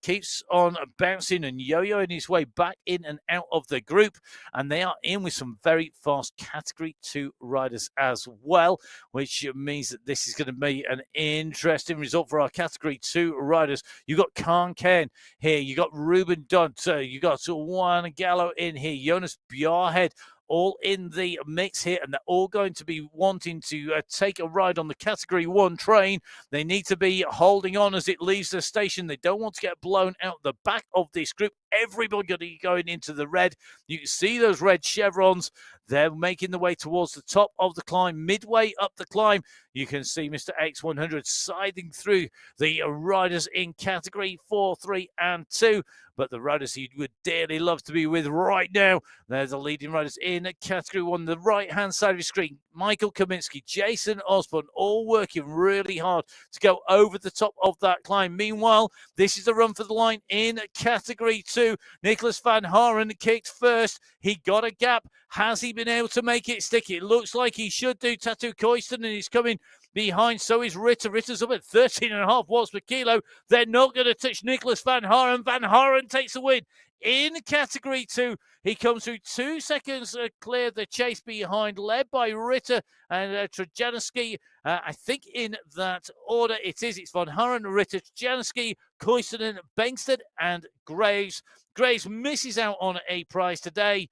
keeps on bouncing and yo-yoing his way back in and out of the group. And they are in with some very fast Category 2 riders as well, which means that this is going to be an interesting result for our Category 2 riders. You've got Khan Ken here. You got Ruben Dunt. You got Juan Gallo in here. Jonas Bjarhead, all in the mix here, and they're all going to be wanting to take a ride on the Category 1 train. They need to be holding on as it leaves the station. They don't want to get blown out the back of this group. Everybody going into the red. You can see those red chevrons. They're making the way towards the top of the climb. Midway up the climb, you can see Mr. X100 siding through the riders in Category 4, 3, and 2. But the riders he would dearly love to be with right now, they're the leading riders in Category 1. The right-hand side of your screen, Michael Kaminski, Jason Osborne, all working really hard to go over the top of that climb. Meanwhile, this is the run for the line in Category 2. Nicholas van Haren kicked first. He got a gap. Has he been able to make it stick? It looks like he should do. Tatu Koisten, and he's coming behind. So is Ritter. Ritter's up at 13.5 watts per kilo. They're not going to touch Nicholas van Haren. Van Haren takes the win in Category 2. He comes through 2 seconds clear the chase behind, led by Ritter and Trojanowski. I think in that order it is. It's Van Haren, Ritter, Trojanowski, Koistinen, Bengsted, and Graves. Graves misses out on a prize today.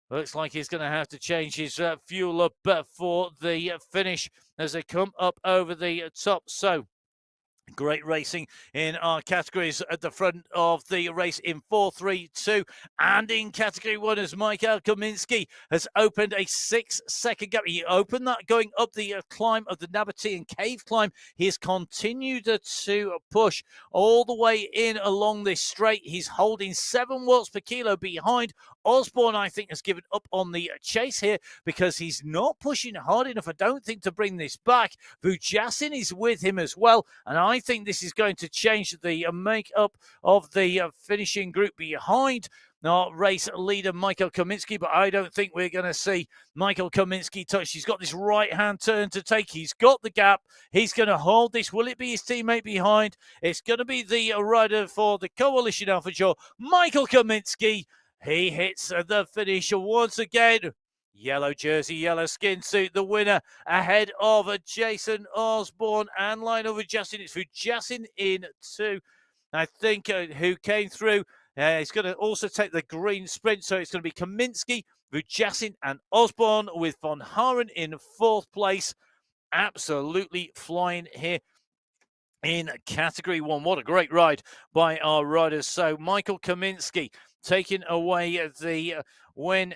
Looks like he's going to have to change his fuel up for the finish as they come up over the top. So, great racing in our categories at the front of the race in 4, 3, 2. And in Category 1, as Michael Kaminski has opened a 6-second gap. He opened that going up the climb of the Nabatean Cave climb. He has continued to push all the way in along this straight. He's holding 7 watts per kilo behind. Osborne, I think, has given up on the chase here because he's not pushing hard enough, I don't think, to bring this back. Vujasin is with him as well, and I think this is going to change the makeup of the finishing group behind our race leader, Michael Kaminski, but I don't think we're going to see Michael Kaminski touch. He's got this right-hand turn to take. He's got the gap. He's going to hold this. Will it be his teammate behind? It's going to be the rider for the Coalition Alpha Joe, Michael Kaminski. He hits the finish once again. Yellow jersey, yellow skin suit, the winner ahead of Jason Osborne and Lionel Vujasin. It's Vujasin in 2, I think, who came through. He's going to also take the green sprint, so it's going to be Kaminski, Vujasin, and Osborne with Van Haren in 4th place. Absolutely flying here in Category 1. What a great ride by our riders. So Michael Kaminski taking away the win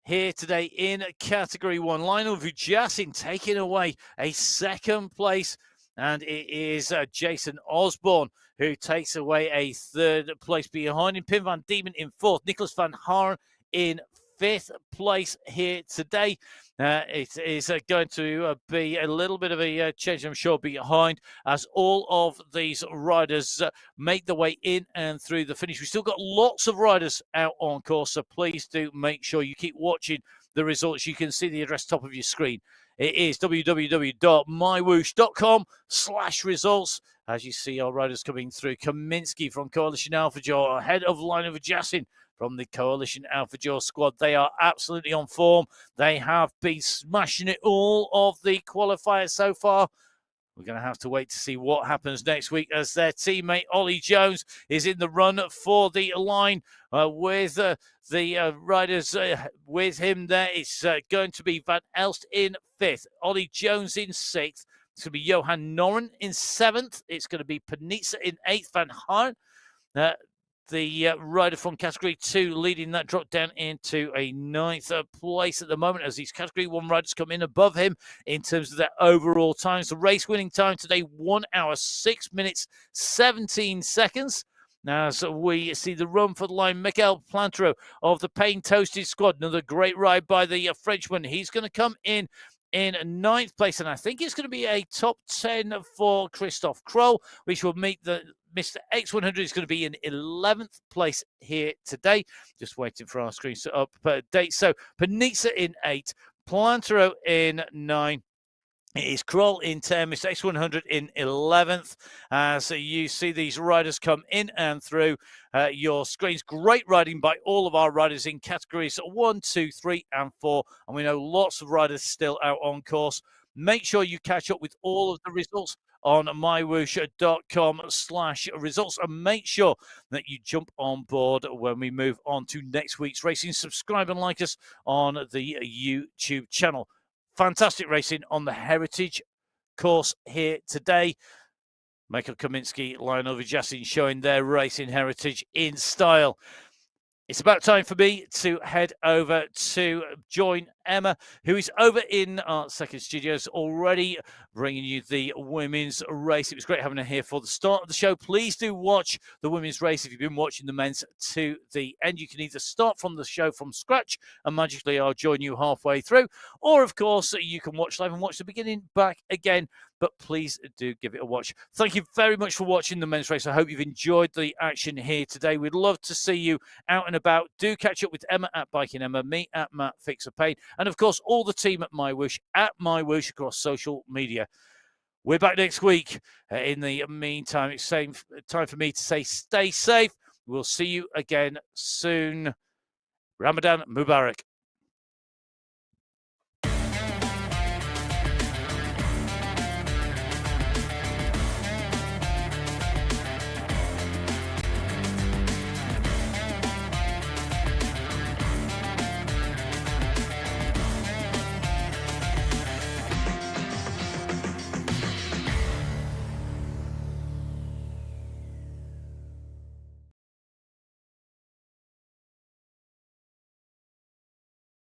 here today in Category 1. Lionel Vujasin taking away a 2nd place. And it is Jason Osborne who takes away a 3rd place behind him. Pim van Diemen in 4th. Nicholas van Haren in 5th place here today. It is going to be a little bit of a change, I'm sure, behind as all of these riders make their way in and through the finish. We've still got lots of riders out on course, so please do make sure you keep watching the results. You can see the address top of your screen. It is www.mywhoosh.com/results. As you see our riders coming through, Kaminsky from Coalition Alpha Jaw, ahead of Line of Jassin from the Coalition Alpha Jaw squad. They are absolutely on form. They have been smashing it all of the qualifiers so far. We're going to have to wait to see what happens next week as their teammate Ollie Jones is in the run for the line with the riders with him there. It's going to be Van Elst in 5th, Ollie Jones in 6th. It's going to be Johan Noren in 7th. It's going to be Panitza in 8th, Van Haren. The rider from Category 2 leading that drop down into a 9th place at the moment as these Category 1 riders come in above him in terms of their overall times. The race winning time today, 1 hour, 6 minutes, 17 seconds. Now, so we see the run for the line, Miguel Plantero of the Pain Toasted squad. Another great ride by the Frenchman. He's going to come in 9th place, and I think it's going to be a top 10 for Christoph Kroll, which will meet the Mr. X100 is going to be in 11th place here today. Just waiting for our screen to update. So Panitza in 8, Plantero in 9. It is Kroll in 10, Mr. X100 in 11th. So you see these riders come in and through your screens. Great riding by all of our riders in categories 1, 2, 3, and 4. And we know lots of riders still out on course. Make sure you catch up with all of the results on mywhoosh.com/results, and make sure that you jump on board when we move on to next week's racing. Subscribe and like us on the YouTube channel. Fantastic racing on the Heritage course here today. Michael Kaminsky, Lionel Vijassin showing their racing heritage in style. It's about time for me to head over to join Emma, who is over in our second studios already, bringing you the women's race. It was great having her here for the start of the show. Please do watch the women's race if you've been watching the men's to the end. You can either start from the show from scratch and magically I'll join you halfway through, or of course you can watch live and watch the beginning back again. But please do give it a watch. Thank you very much for watching the men's race. I hope you've enjoyed the action here today. We'd love to see you out and about. Do catch up with Emma at Biking Emma, me at Matt Fixer Pain, and of course all the team at MyWhoosh at MyWhoosh across social media. We're back next week. In the meantime, it's time for me to say stay safe. We'll see you again soon. Ramadan Mubarak.